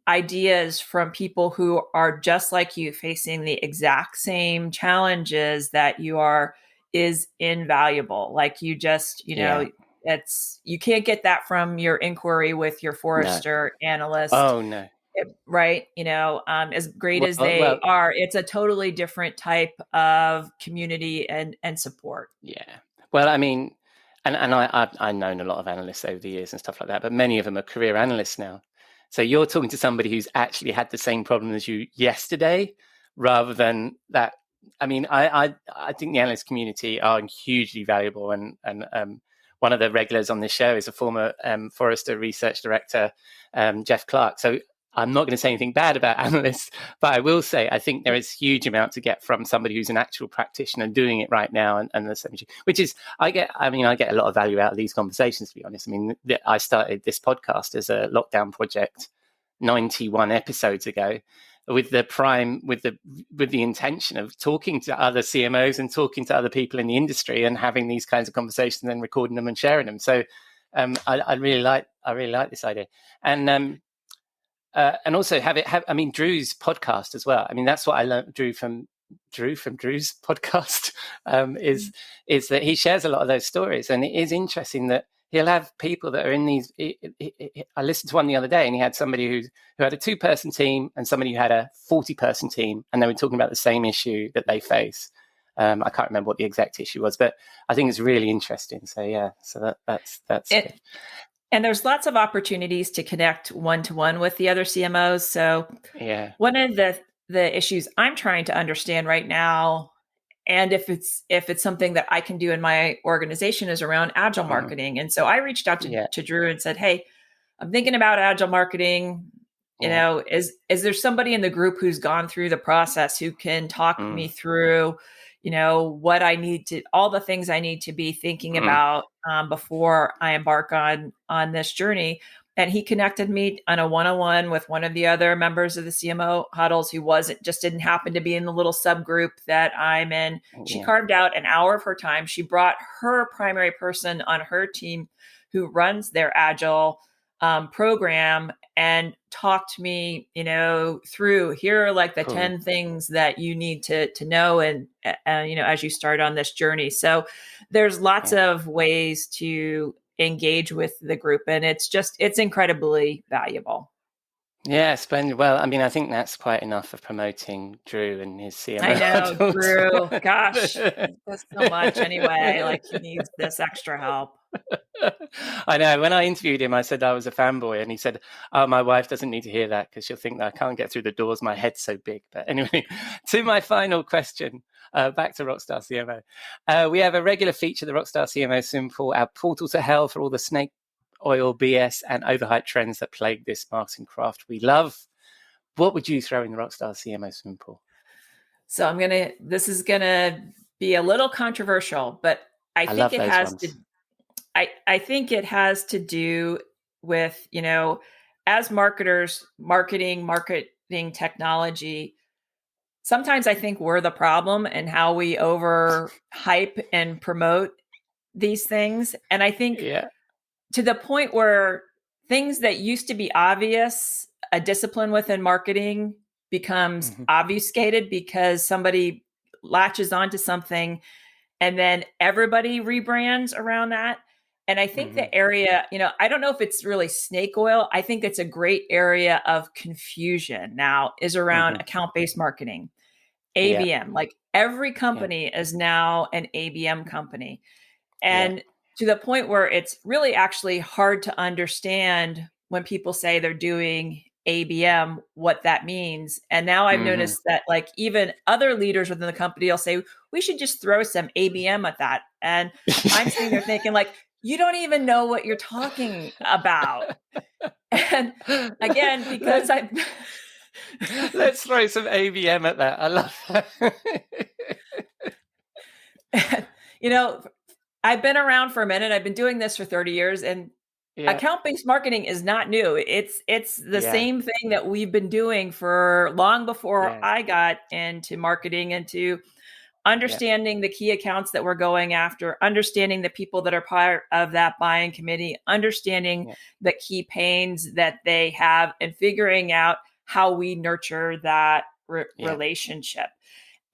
ideas from people who are just like you, facing the exact same challenges that you are, is invaluable. Like, you just, you can't get that from your inquiry with your Forrester analyst. Oh no. Right. As great as they are, it's a totally different type of community and support. Yeah. Well, I mean, and I've known a lot of analysts over the years and stuff like that, but many of them are career analysts now. So you're talking to somebody who's actually had the same problem as you yesterday, rather than that. I mean, I think the analyst community are hugely valuable, and one of the regulars on this show is a former Forrester research director, Jeff Clark. So I'm not going to say anything bad about analysts, but I will say I think there is huge amount to get from somebody who's an actual practitioner doing it right now, and the same, which is I get a lot of value out of these conversations, to be honest. I mean, I started this podcast as a lockdown project 91 episodes ago, with the intention of talking to other CMOs and talking to other people in the industry and having these kinds of conversations and then recording them and sharing them. So I really like this idea, and also Drew's podcast as well. I mean, that's what I learned from Drew's podcast, is that he shares a lot of those stories, and it is interesting that he'll have people that are in these. I listened to one the other day, and he had somebody who had a 2-person team and somebody who had a 40-person team, and they were talking about the same issue that they face. I can't remember what the exact issue was, but I think it's really interesting. So yeah, that's good. And there's lots of opportunities to connect one-to-one with the other CMOs. So one of the issues I'm trying to understand right now, and if it's something that I can do in my organization, is around agile marketing. And so I reached out to Drew and said, hey, I'm thinking about agile marketing. Is there somebody in the group who's gone through the process who can talk me through, what I need to, all the things I need to be thinking about before I embark on this journey? And he connected me on a one-on-one with one of the other members of the CMO huddles who didn't happen to be in the little subgroup that I'm in. She carved out an hour of her time. She brought her primary person on her team who runs their agile program and talked me, through, here are like the Cool. 10 things that you need to know. And, as you start on this journey. So there's lots of ways to engage with the group, and it's incredibly valuable. Yeah, splendid. Well, I mean, I think that's quite enough of promoting Drew and his CMO. I know, Drew. Gosh, he does so much anyway. Like, he needs this extra help. I know. When I interviewed him, I said I was a fanboy, and he said, "Oh, my wife doesn't need to hear that because she'll think that I can't get through the doors. My head's so big." But anyway, to my final question, back to Rockstar CMO. We have a regular feature, the Rockstar CMO Simple, our portal to hell for all the snake oil BS and overhyped trends that plague this marketing craft we love. What would you throw in the Rockstar CMO Simple? So this is gonna be a little controversial, but I think it has to. I think it has to do with, as marketers, marketing technology. Sometimes I think we're the problem and how we overhype and promote these things. And I think to the point where things that used to be obvious, a discipline within marketing becomes obfuscated because somebody latches onto something and then everybody rebrands around that. And I think the area, I don't know if it's really snake oil. I think it's a great area of confusion now is around account-based marketing, ABM. Like, every company is now an ABM company. And to the point where it's really actually hard to understand when people say they're doing ABM, what that means. And now I've noticed that, like, even other leaders within the company will say, we should just throw some ABM at that. And I'm sitting there thinking, like, you don't even know what you're talking about. And again, because let's throw some ABM at that. I love that. I've been around for a minute. I've been doing this for 30 years, and account-based marketing is not new. It's the same thing that we've been doing for long before I got into marketing, into understanding the key accounts that we're going after, understanding the people that are part of that buying committee, understanding the key pains that they have, and figuring out how we nurture that relationship.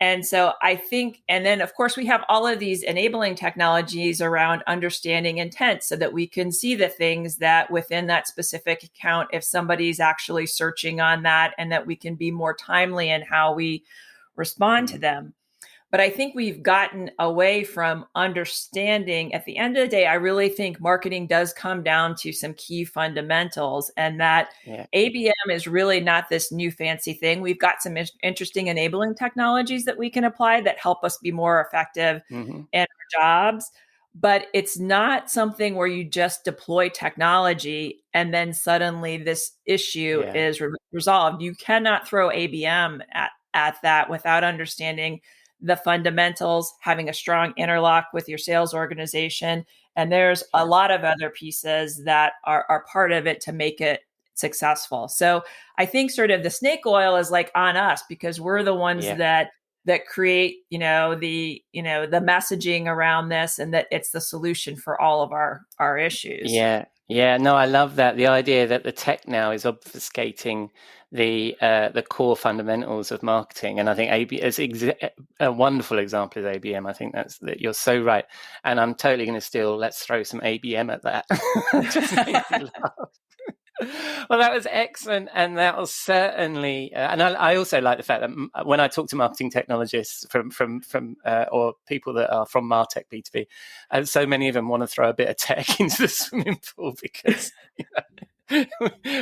And so I think, and then of course we have all of these enabling technologies around understanding intent so that we can see the things that within that specific account, if somebody's actually searching on that, and that we can be more timely in how we respond to them. But I think we've gotten away from understanding. At the end of the day, I really think marketing does come down to some key fundamentals, and that ABM is really not this new fancy thing. We've got some interesting enabling technologies that we can apply that help us be more effective in our jobs. But it's not something where you just deploy technology and then suddenly this issue is resolved. You cannot throw ABM at that without understanding the fundamentals, having a strong interlock with your sales organization. And there's a lot of other pieces that are part of it to make it successful. So I think sort of the snake oil is like on us, because we're the ones that create, the messaging around this, and that it's the solution for all of our issues. Yeah, no, I love that. The idea that the tech now is obfuscating the core fundamentals of marketing, and I think AB is a wonderful example of ABM. I think that you're so right, and I'm totally going to steal. Let's throw some ABM at that. Just made me laugh. Well, that was excellent, and that was certainly. And I also like the fact that when I talk to marketing technologists from or people that are from Martech B2B, so many of them want to throw a bit of tech into the swimming pool because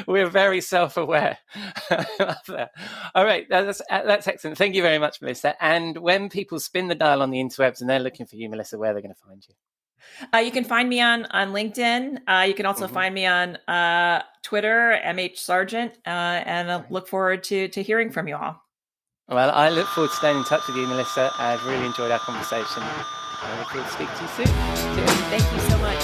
we're very self-aware. I love that. All right, that's excellent. Thank you very much, Melissa. And when people spin the dial on the interwebs and they're looking for you, Melissa, where are they going to find you? You can find me on LinkedIn. You can also find me on Twitter, MH Sargeant, and I look forward to hearing from you all. Well, I look forward to staying in touch with you, Melissa. I've really enjoyed our conversation. I look forward to speaking to you soon. Cheers. Thank you so much.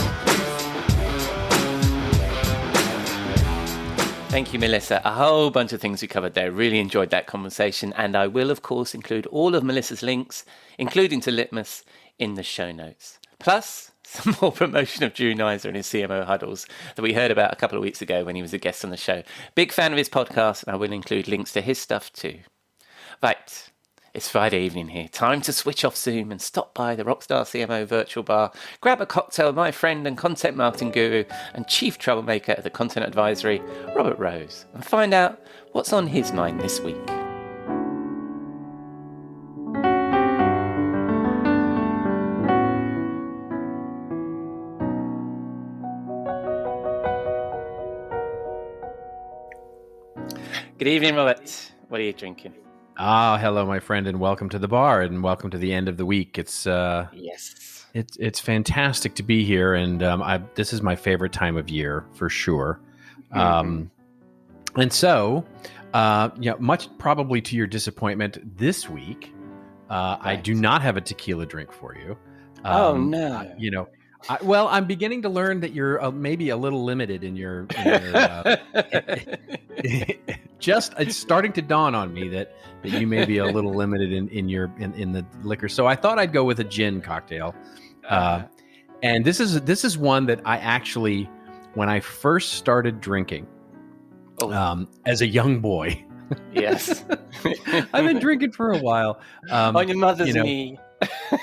Thank you, Melissa. A whole bunch of things we covered there. Really enjoyed that conversation. And I will, of course, include all of Melissa's links, including to Litmus, in the show notes. Plus, some more promotion of Drew Nizer and his CMO huddles that we heard about a couple of weeks ago when he was a guest on the show. Big fan of his podcast, and I will include links to his stuff too. Right, it's Friday evening here. Time to switch off Zoom and stop by the Rockstar CMO virtual bar, grab a cocktail with my friend and content marketing guru and chief troublemaker at the Content Advisory, Robert Rose, and find out what's on his mind this week. Good evening, Robert. What are you drinking? Hello, my friend, and welcome to the bar, and welcome to the end of the week. It's yes, it's fantastic to be here, and this is my favorite time of year for sure. And so, much probably to your disappointment, this week I do not have a tequila drink for you. Oh no! I'm beginning to learn that you're maybe a little limited in your it's starting to dawn on me that you may be a little limited in the liquor. So I thought I'd go with a gin cocktail. And this is one that I actually, when I first started drinking, as a young boy. Yes. I've been drinking for a while. On your mother's knee.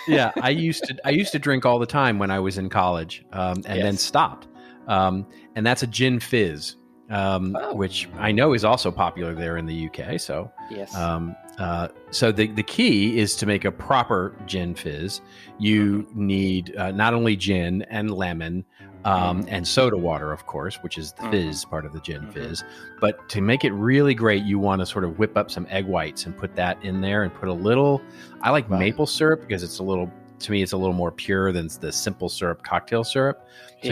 Yeah, I used to drink all the time when I was in college, and then stopped. And that's a gin fizz, which I know is also popular there in the UK. So yes. So the key is to make a proper gin fizz. You need not only gin and lemon and soda water, of course, which is the fizz part of the gin fizz. But to make it really great, you want to sort of whip up some egg whites and put that in there and put a little, I like maple syrup because to me, it's a little more pure than the simple syrup cocktail syrup. So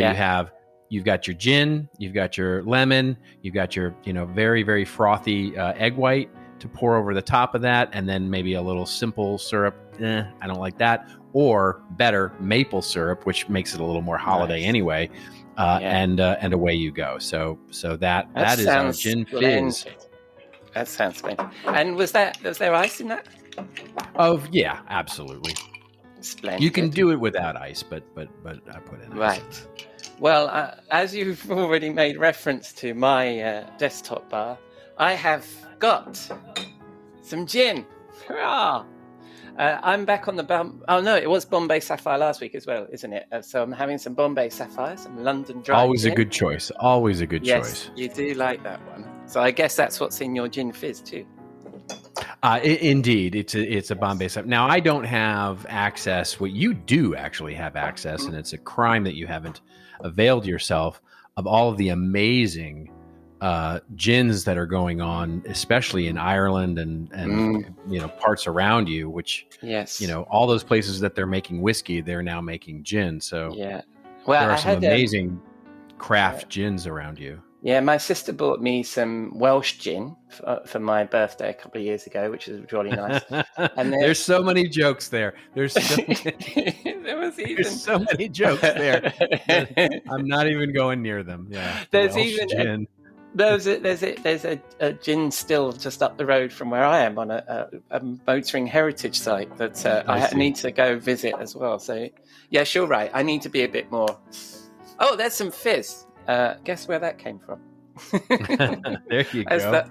you've got your gin, you've got your lemon, you've got your, very, very frothy egg white to pour over the top of that, and then maybe a little simple syrup. I don't like that. Or better, maple syrup, which makes it a little more holiday anyway. And away you go. So that is our gin fizz. That sounds splendid. And was there ice in that? Oh yeah, absolutely. Splendid. You can do it without ice, but I put in ice. Right. Well, as you've already made reference to my desktop bar, I have got some gin. Hurrah! I'm back on the Oh no, it was Bombay Sapphire last week as well, isn't it? So I'm having some Bombay Sapphire, some London Dry. Always a good choice. Always a good choice. Yes, you do like that one. So I guess that's what's in your gin fizz too. Indeed, it's a Bombay Sapphire. Now I don't have access. Well, you do actually have access, and it's a crime that you haven't availed yourself of all of the amazing gins that are going on, especially in Ireland and parts around you, which all those places that they're making whiskey, they're now making gin. So there are some amazing craft gins around you. Yeah, my sister bought me some Welsh gin for my birthday a couple of years ago, which is really nice. And there's so many jokes there. There's so many jokes there. I'm not even going near them. Yeah, there's Welsh gin. There's a gin still just up the road from where I am on a motoring heritage site that I need to go visit as well. So yes, you're right. I need to be a bit more. Oh, there's some fizz. Guess where that came from? There you go.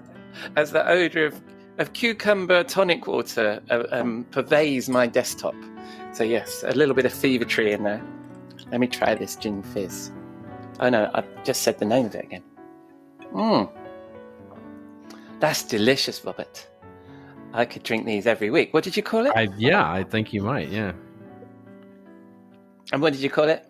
As the odor of cucumber tonic water pervades my desktop. So yes, a little bit of fever tree in there. Let me try this gin fizz. Oh no, I just said the name of it again. That's delicious, Robert. I could drink these every week. What did you call it? I think you might, yeah. And what did you call it?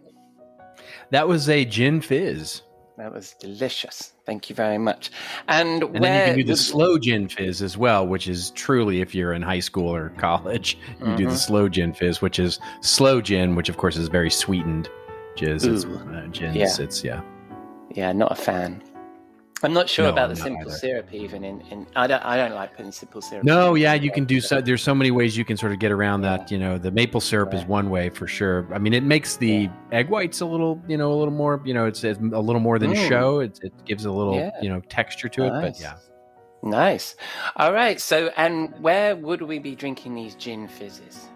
That was a gin fizz. That was delicious. Thank you very much. And then you can do the slow gin fizz as well, which is truly, if you're in high school or college, you do the slow gin fizz, which is slow gin, which of course is very sweetened gins. Yeah, not a fan. I'm not sure about the simple syrup even I don't like putting simple syrup. No, yeah, you can do so. There's so many ways you can sort of get around that. The maple syrup is one way for sure. I mean, it makes the egg whites a little more, it's a little more than show. It gives a little, texture to it, but yeah. Nice. All right. So, and where would we be drinking these gin fizzes?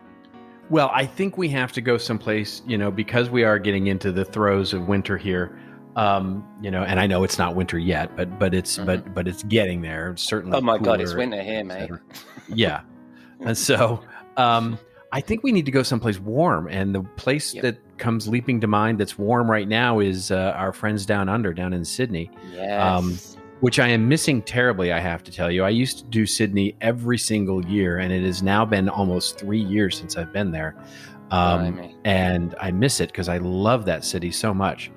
Well, I think we have to go someplace, because we are getting into the throes of winter here. And I know it's not winter yet, but it's but it's getting there. It's certainly. Oh my God, cooler, it's winter here, mate. Yeah, and so I think we need to go someplace warm. And the place that comes leaping to mind that's warm right now is our friends down in Sydney. Yes. Which I am missing terribly, I have to tell you. I used to do Sydney every single year, and it has now been almost 3 years since I've been there. And I miss it because I love that city so much.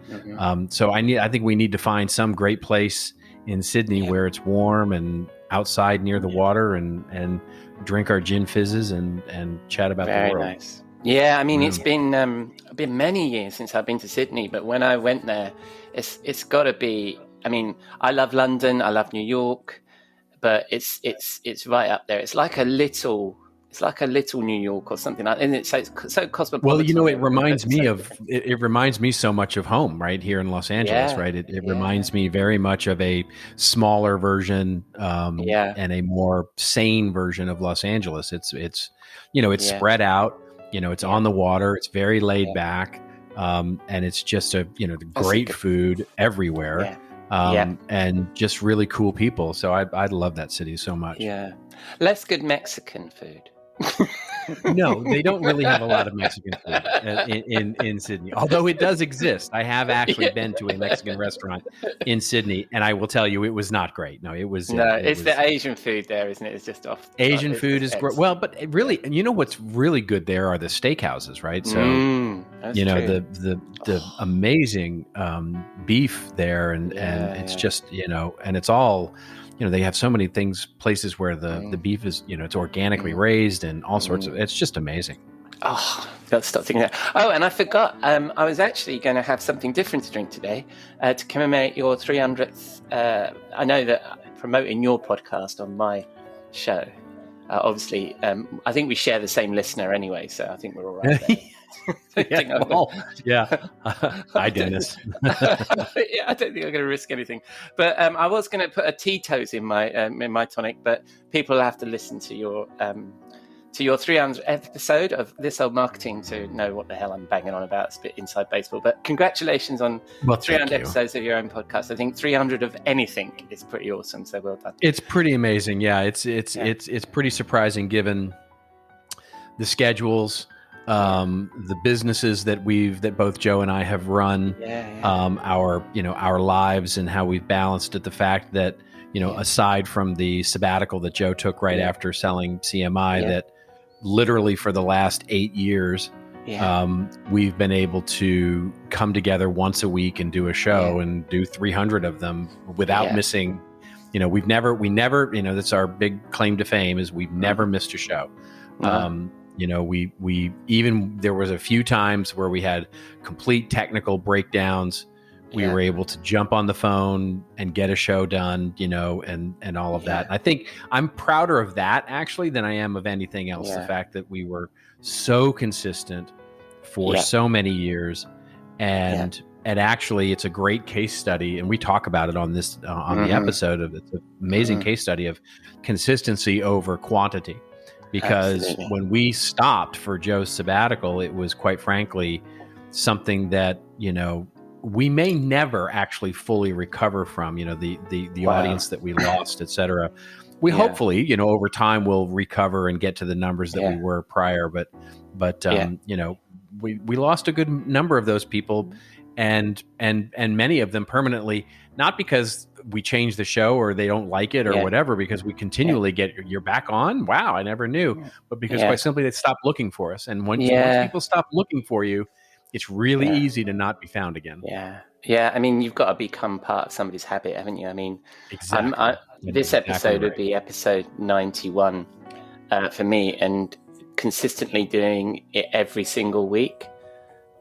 So I think we need to find some great place in Sydney where it's warm and outside near the water, and drink our gin fizzes and chat about the world. Very nice. Yeah, I mean, it's been many years since I've been to Sydney, but when I went there, it's got to be. I mean, I love London, I love New York, but it's right up there. It's like a little New York or something like that. And it's so cosmopolitan. Well, it reminds me so much of home right here in Los Angeles, right? It reminds me very much of a smaller version and a more sane version of Los Angeles. It's spread out, it's on the water, it's very laid back, and it's just great food everywhere. And just really cool people. So I love that city so much. Yeah. Less good Mexican food. No, they don't really have a lot of Mexican food in Sydney, although it does exist. I have actually been to a Mexican restaurant in Sydney, and I will tell you, it was not great. No, it was. It's the Asian food there, isn't it? It's just off. Asian food is great. Well, but really, what's really good there are the steakhouses, right? So the amazing beef there, and it's just and it's all. They have so many places where the beef is, it's organically raised and all sorts of, it's just amazing. Oh, got to stop thinking that. Oh, and I forgot, I was actually going to have something different to drink today to commemorate your 300th. I know that promoting your podcast on my show, obviously, I think we share the same listener anyway, so I think we're all right there. Hi, Dennis. I don't think I'm going to risk anything, but I was going to put a Tito's in my tonic, but people will have to listen to your 300th episode of This Old Marketing to know what the hell I'm banging on about. It's a bit inside baseball, but congratulations on 300 episodes of your own podcast. I think 300 of anything is pretty awesome. So well done. It's pretty amazing. Yeah, it's pretty surprising given the schedules. The businesses that both Joe and I have run, our lives and how we've balanced it. The fact that, aside from the sabbatical that Joe took right after selling CMI, that literally for the last 8 years, we've been able to come together once a week and do a show and do 300 of them without missing. We never, that's our big claim to fame is we've never missed a show. We even there was a few times where we had complete technical breakdowns. We were able to jump on the phone and get a show done, and all of that. I think I'm prouder of that actually than I am of anything else. The fact that we were so consistent for so many years, and actually it's a great case study, and we talk about it on this on the episode of it's an amazing case study of consistency over quantity. Because when we stopped for Joe's sabbatical, it was quite frankly something that, we may never actually fully recover from, the audience that we lost, et cetera. We hopefully, over time will recover and get to the numbers that we were prior. But we lost a good number of those people and many of them permanently, not because we changed the show or they don't like it or whatever, because we continually get, you're back on. Wow. I never knew, but because quite simply they stopped looking for us. And once people stop looking for you, it's really easy to not be found again. Yeah. Yeah. I mean, you've got to become part of somebody's habit, haven't you? I mean, exactly. This episode would be episode 91 for me, and consistently doing it every single week.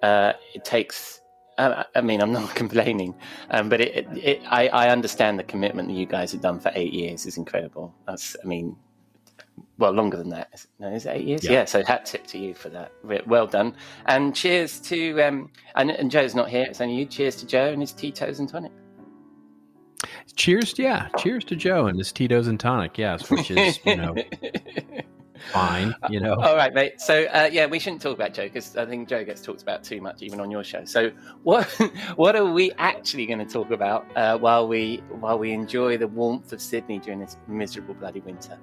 It takes, I mean, I'm not complaining, but I understand the commitment that you guys have done for 8 years is incredible. That's, I mean, well, longer than that. Is it 8 years? Yeah. So hat tip to you for that. Well done. And cheers to, and Joe's not here, it's only you. Cheers to Joe and his Tito's and tonic. Cheers to Joe and his Tito's and tonic. Yes, which is, fine, you know. All right, mate. So yeah, we shouldn't talk about Joe because I think Joe gets talked about too much, even on your show. So what are we actually going to talk about while we enjoy the warmth of Sydney during this miserable bloody winter?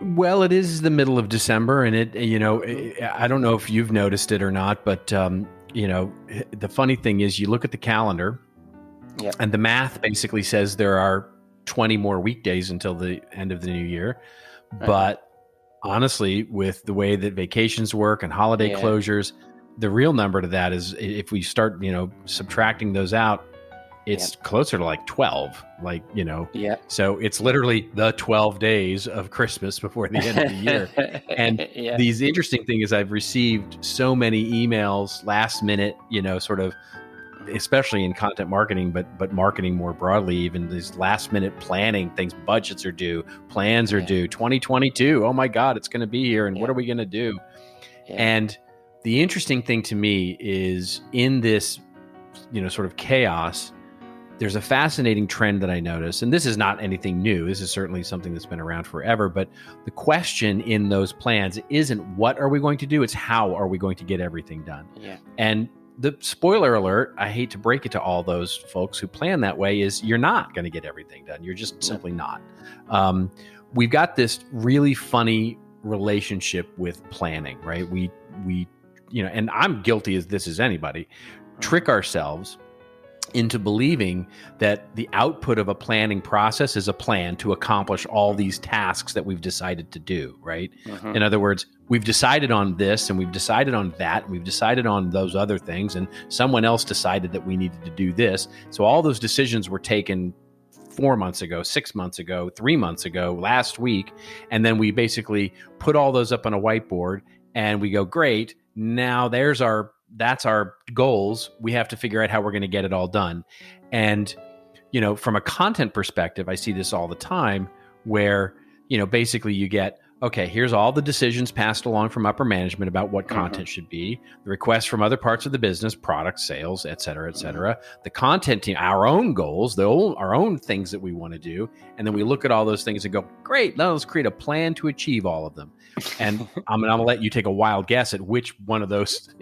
Well, it is the middle of December, and I don't know if you've noticed it or not, but the funny thing is, you look at the calendar, and the math basically says there are 20 more weekdays until the end of the new year. But honestly, with the way that vacations work and holiday closures, the real number to that is, if we start, subtracting those out, it's closer to like 12, so it's literally the 12 days of Christmas before the end of the year. And these interesting thing is, I've received so many emails last minute, sort of, especially in content marketing, but marketing more broadly, even these last minute planning things. Budgets are due, plans are due, 2022. Oh my God, it's going to be here. And what are we going to do? And the interesting thing to me is, in this, sort of chaos, there's a fascinating trend that I notice, and this is not anything new. This is certainly something that's been around forever, but the question in those plans isn't what are we going to do, it's how are we going to get everything done. And the spoiler alert, I hate to break it to all those folks who plan that way, is you're not going to get everything done. You're just simply not. We've got this really funny relationship with planning, right? We and I'm guilty as this as anybody, trick ourselves into believing that the output of a planning process is a plan to accomplish all these tasks that we've decided to do, right? In other words, we've decided on this, and we've decided on that, and we've decided on those other things, and someone else decided that we needed to do this. So all those decisions were taken 4 months ago, 6 months ago, 3 months ago, last week, and then we basically put all those up on a whiteboard, and we go, great, now that's our goals. We have to figure out how we're going to get it all done. And, from a content perspective, I see this all the time where, basically you get, okay, here's all the decisions passed along from upper management about what content should be, the requests from other parts of the business, product, sales, et cetera, the content team, our own goals, our own things that we want to do. And then we look at all those things and go, great, now let's create a plan to achieve all of them. And I'm going to let you take a wild guess at which one of those,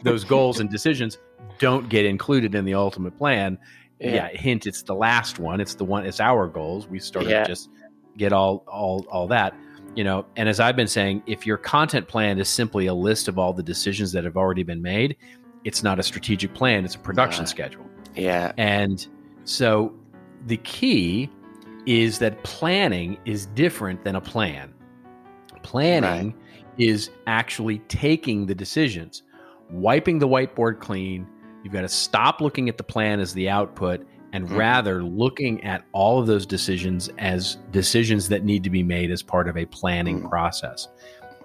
those goals and decisions don't get included in the ultimate plan. Hint, it's the last one. It's the one, it's our goals. We sort of just get all that. And as I've been saying, if your content plan is simply a list of all the decisions that have already been made, it's not a strategic plan, it's a production schedule. And so the key is that planning is different than a plan. Planning is actually taking the decisions, wiping the whiteboard clean. You've got to stop looking at the plan as the output, and rather looking at all of those decisions as decisions that need to be made as part of a planning process.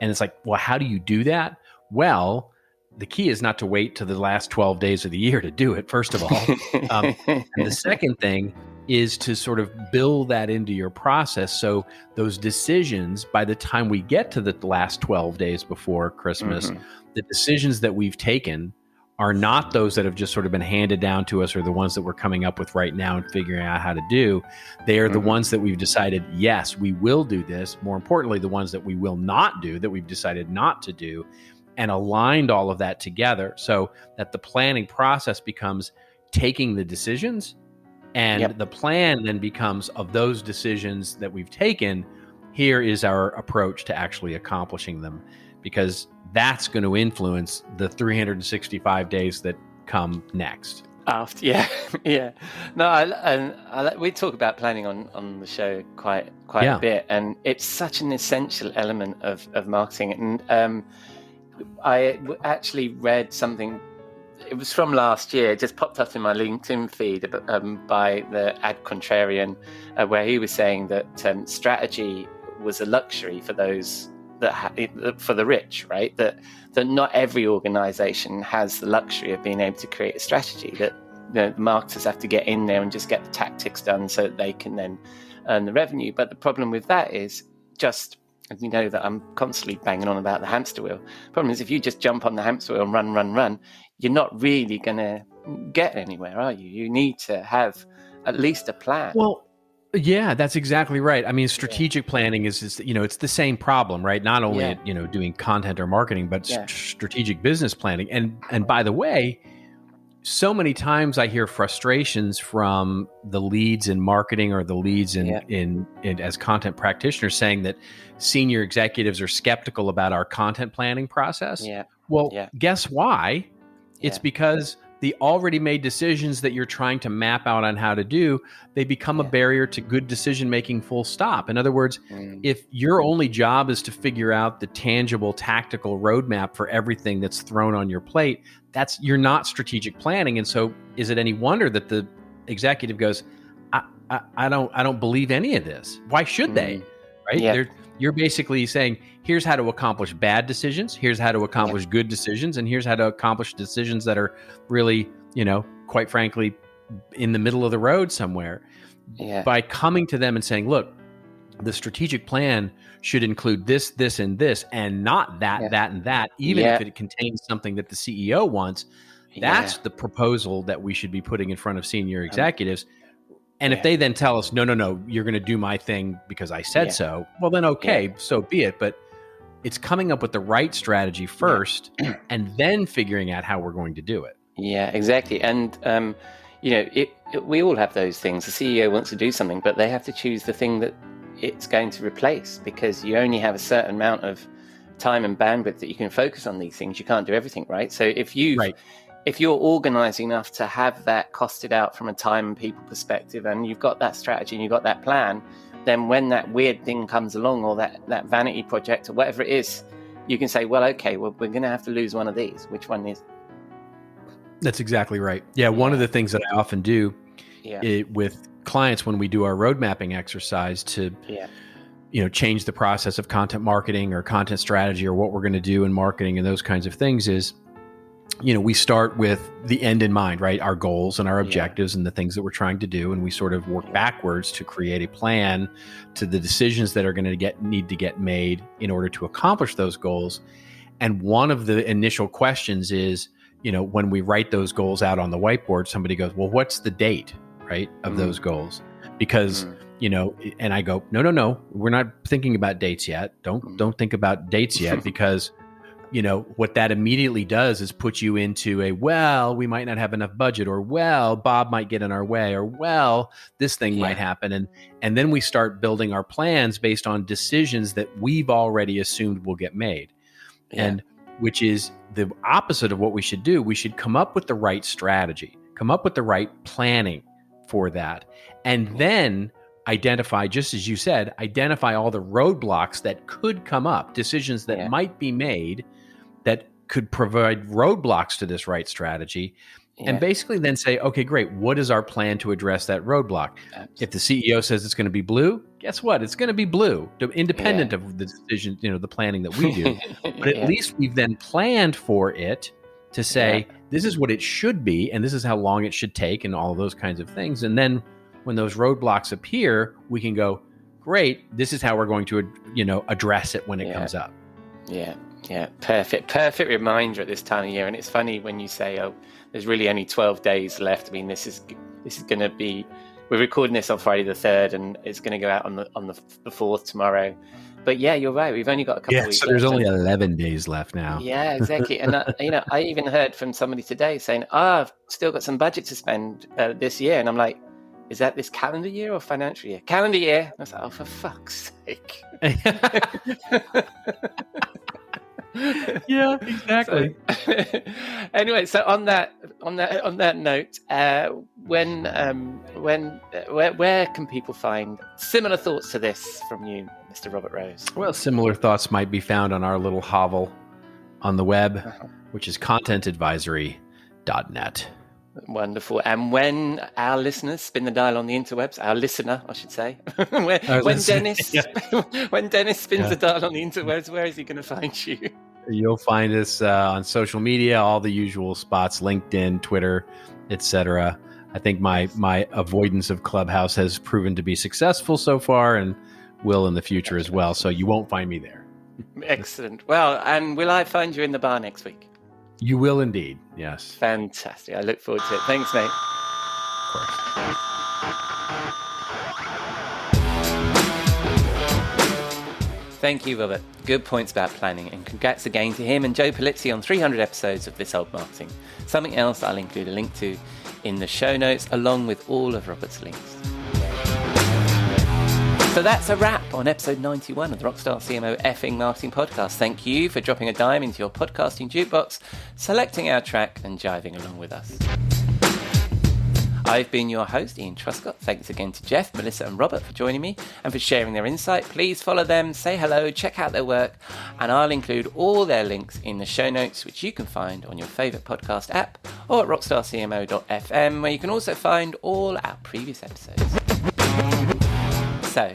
And it's like, well, how do you do that? Well, the key is not to wait to the last 12 days of the year to do it, first of all. And the second thing is to sort of build that into your process. So those decisions, by the time we get to the last 12 days before Christmas, the decisions that we've taken are not those that have just sort of been handed down to us, or the ones that we're coming up with right now and figuring out how to do. They are the ones that we've decided, yes, we will do this. More importantly, the ones that we will not do, that we've decided not to do, and aligned all of that together so that the planning process becomes taking the decisions, and the plan then becomes, of those decisions that we've taken, here is our approach to actually accomplishing them, because that's going to influence the 365 days that come next. After, No, we talk about planning on the show quite a bit, and it's such an essential element of marketing. And I actually read something. It was from last year. It just popped up in my LinkedIn feed by the Ad Contrarian, where he was saying that strategy was a luxury for those for the rich, right? That not every organization has the luxury of being able to create a strategy. That the marketers have to get in there and just get the tactics done so that they can then earn the revenue. But the problem with that is, just, you know, that I'm constantly banging on about the hamster wheel. The problem is, if you just jump on the hamster wheel and run, you're not really going to get anywhere, are you? You need to have at least a plan. Well, Yeah, that's exactly right. I mean, strategic planning is it's the same problem, right? Not only doing content or marketing, but strategic business planning. And by the way, so many times I hear frustrations from the leads in marketing or the leads in as content practitioners saying that senior executives are skeptical about our content planning process. Yeah. Well, guess why? It's because the already made decisions that you're trying to map out on how to do, they become a barrier to good decision making, full stop. In other words, if your only job is to figure out the tangible tactical roadmap for everything that's thrown on your plate, you're not strategic planning. And so is it any wonder that the executive goes, I don't believe any of this. Why should they? Right? You're basically saying, here's how to accomplish bad decisions, here's how to accomplish good decisions, and here's how to accomplish decisions that are really, quite frankly, in the middle of the road somewhere. By coming to them and saying, look, the strategic plan should include this, this, and this, and not that, that, and that, even if it contains something that the CEO wants. That's the proposal that we should be putting in front of senior executives. And if they then tell us, no, you're going to do my thing because I said so, well, then okay, so be it. But it's coming up with the right strategy first and then figuring out how we're going to do it. Yeah, exactly. And, we all have those things. The CEO wants to do something, but they have to choose the thing that it's going to replace, because you only have a certain amount of time and bandwidth that you can focus on these things. You can't do everything, right? So if you're organized enough to have that costed out from a time and people perspective, and you've got that strategy and you've got that plan, then when that weird thing comes along, or that vanity project or whatever it is, you can say, well, okay, we're going to have to lose one of these. Which one is? That's exactly right. Yeah. One of the things that I often do with clients when we do our road mapping exercise to change the process of content marketing or content strategy or what we're going to do in marketing and those kinds of things is, we start with the end in mind, right? Our goals and our objectives and the things that we're trying to do. And we sort of work backwards to create a plan to the decisions that are going to need to get made in order to accomplish those goals. And one of the initial questions is, when we write those goals out on the whiteboard, somebody goes, well, what's the date, right, of those goals? Because, and I go, no, we're not thinking about dates yet. Don't think about dates yet, because what that immediately does is put you into we might not have enough budget, or Bob might get in our way, or this thing might happen. And then we start building our plans based on decisions that we've already assumed will get made. And which is the opposite of what we should do. We should come up with the right strategy, come up with the right planning for that. And then identify, just as you said, identify all the roadblocks that could come up, decisions that might be made that could provide roadblocks to this right strategy, and basically then say, okay, great, what is our plan to address that roadblock? Absolutely. If the CEO says it's going to be blue, guess what? It's going to be blue, independent of the decision, the planning that we do. But at least we've then planned for it to say, this is what it should be, and this is how long it should take, and all of those kinds of things. And then when those roadblocks appear, we can go, great, this is how we're going to, address it when it comes up. Yeah, perfect reminder at this time of year. And it's funny when you say, oh, there's really only 12 days left. I mean, this is going to be, we're recording this on Friday the 3rd, and it's going to go out on the 4th tomorrow. But yeah, you're right. We've only got a couple of weeks so there's only 11 days left now. Yeah, exactly. And I even heard from somebody today saying, I've still got some budget to spend this year. And I'm like, is that this calendar year or financial year? Calendar year. I was like, oh, for fuck's sake. Yeah, exactly. Anyway, so on that note, where can people find similar thoughts to this from you, Mr. Robert Rose? Well, similar thoughts might be found on our little hovel on the web, which is contentadvisory.net. Wonderful. And when our listeners spin the dial on the interwebs, our listener, I should say, when Dennis spins the dial on the interwebs, where is he going to find you? You'll find us on social media, all the usual spots, LinkedIn, Twitter, etc. I think my avoidance of Clubhouse has proven to be successful so far, and will in the future as well. So you won't find me there. Excellent. Well, and will I find you in the bar next week? You will indeed, yes. Fantastic. I look forward to it. Thanks, mate. Of course. Thank you, Robert. Good points about planning, and congrats again to him and Joe Polizzi on 300 episodes of This Old Marketing. Something else I'll include a link to in the show notes, along with all of Robert's links. So that's a wrap on episode 91 of the Rockstar CMO effing marketing podcast. Thank you for dropping a dime into your podcasting jukebox, selecting our track and jiving along with us. I've been your host, Ian Truscott. Thanks again to Jeff, Melissa and Robert for joining me and for sharing their insight. Please follow them, say hello, check out their work, and I'll include all their links in the show notes, which you can find on your favourite podcast app or at rockstarcmo.fm, where you can also find all our previous episodes. So,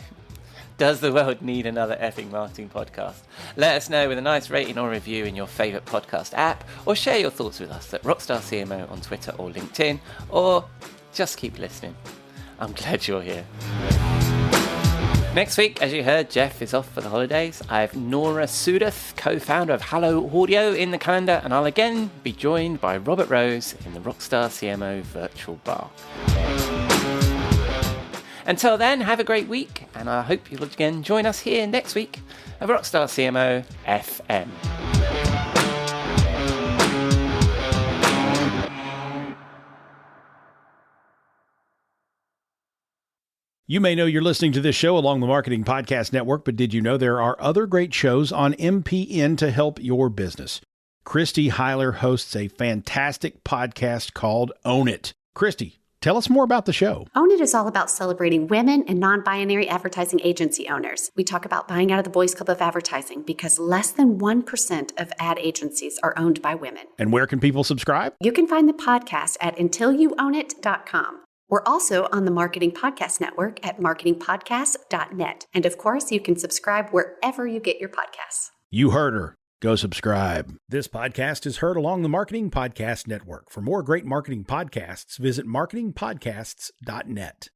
does the world need another effing marketing podcast? Let us know with a nice rating or review in your favourite podcast app, or share your thoughts with us at Rockstar CMO on Twitter or LinkedIn, or just keep listening. I'm glad you're here. Next week, as you heard, Jeff is off for the holidays. I have Nora Sudath, co-founder of Hello Audio, in the calendar, and I'll again be joined by Robert Rose in the Rockstar CMO virtual bar. Until then, have a great week, and I hope you'll again join us here next week at Rockstar CMO FM. You may know you're listening to this show along the Marketing Podcast Network, but did you know there are other great shows on MPN to help your business? Christy Heiler hosts a fantastic podcast called Own It. Christy, tell us more about the show. Own It is all about celebrating women and non-binary advertising agency owners. We talk about buying out of the boys' club of advertising because less than 1% of ad agencies are owned by women. And where can people subscribe? You can find the podcast at untilyouownit.com. We're also on the Marketing Podcast Network at marketingpodcast.net. And of course, you can subscribe wherever you get your podcasts. You heard her. Go subscribe. This podcast is heard along the Marketing Podcast Network. For more great marketing podcasts, visit marketingpodcasts.net.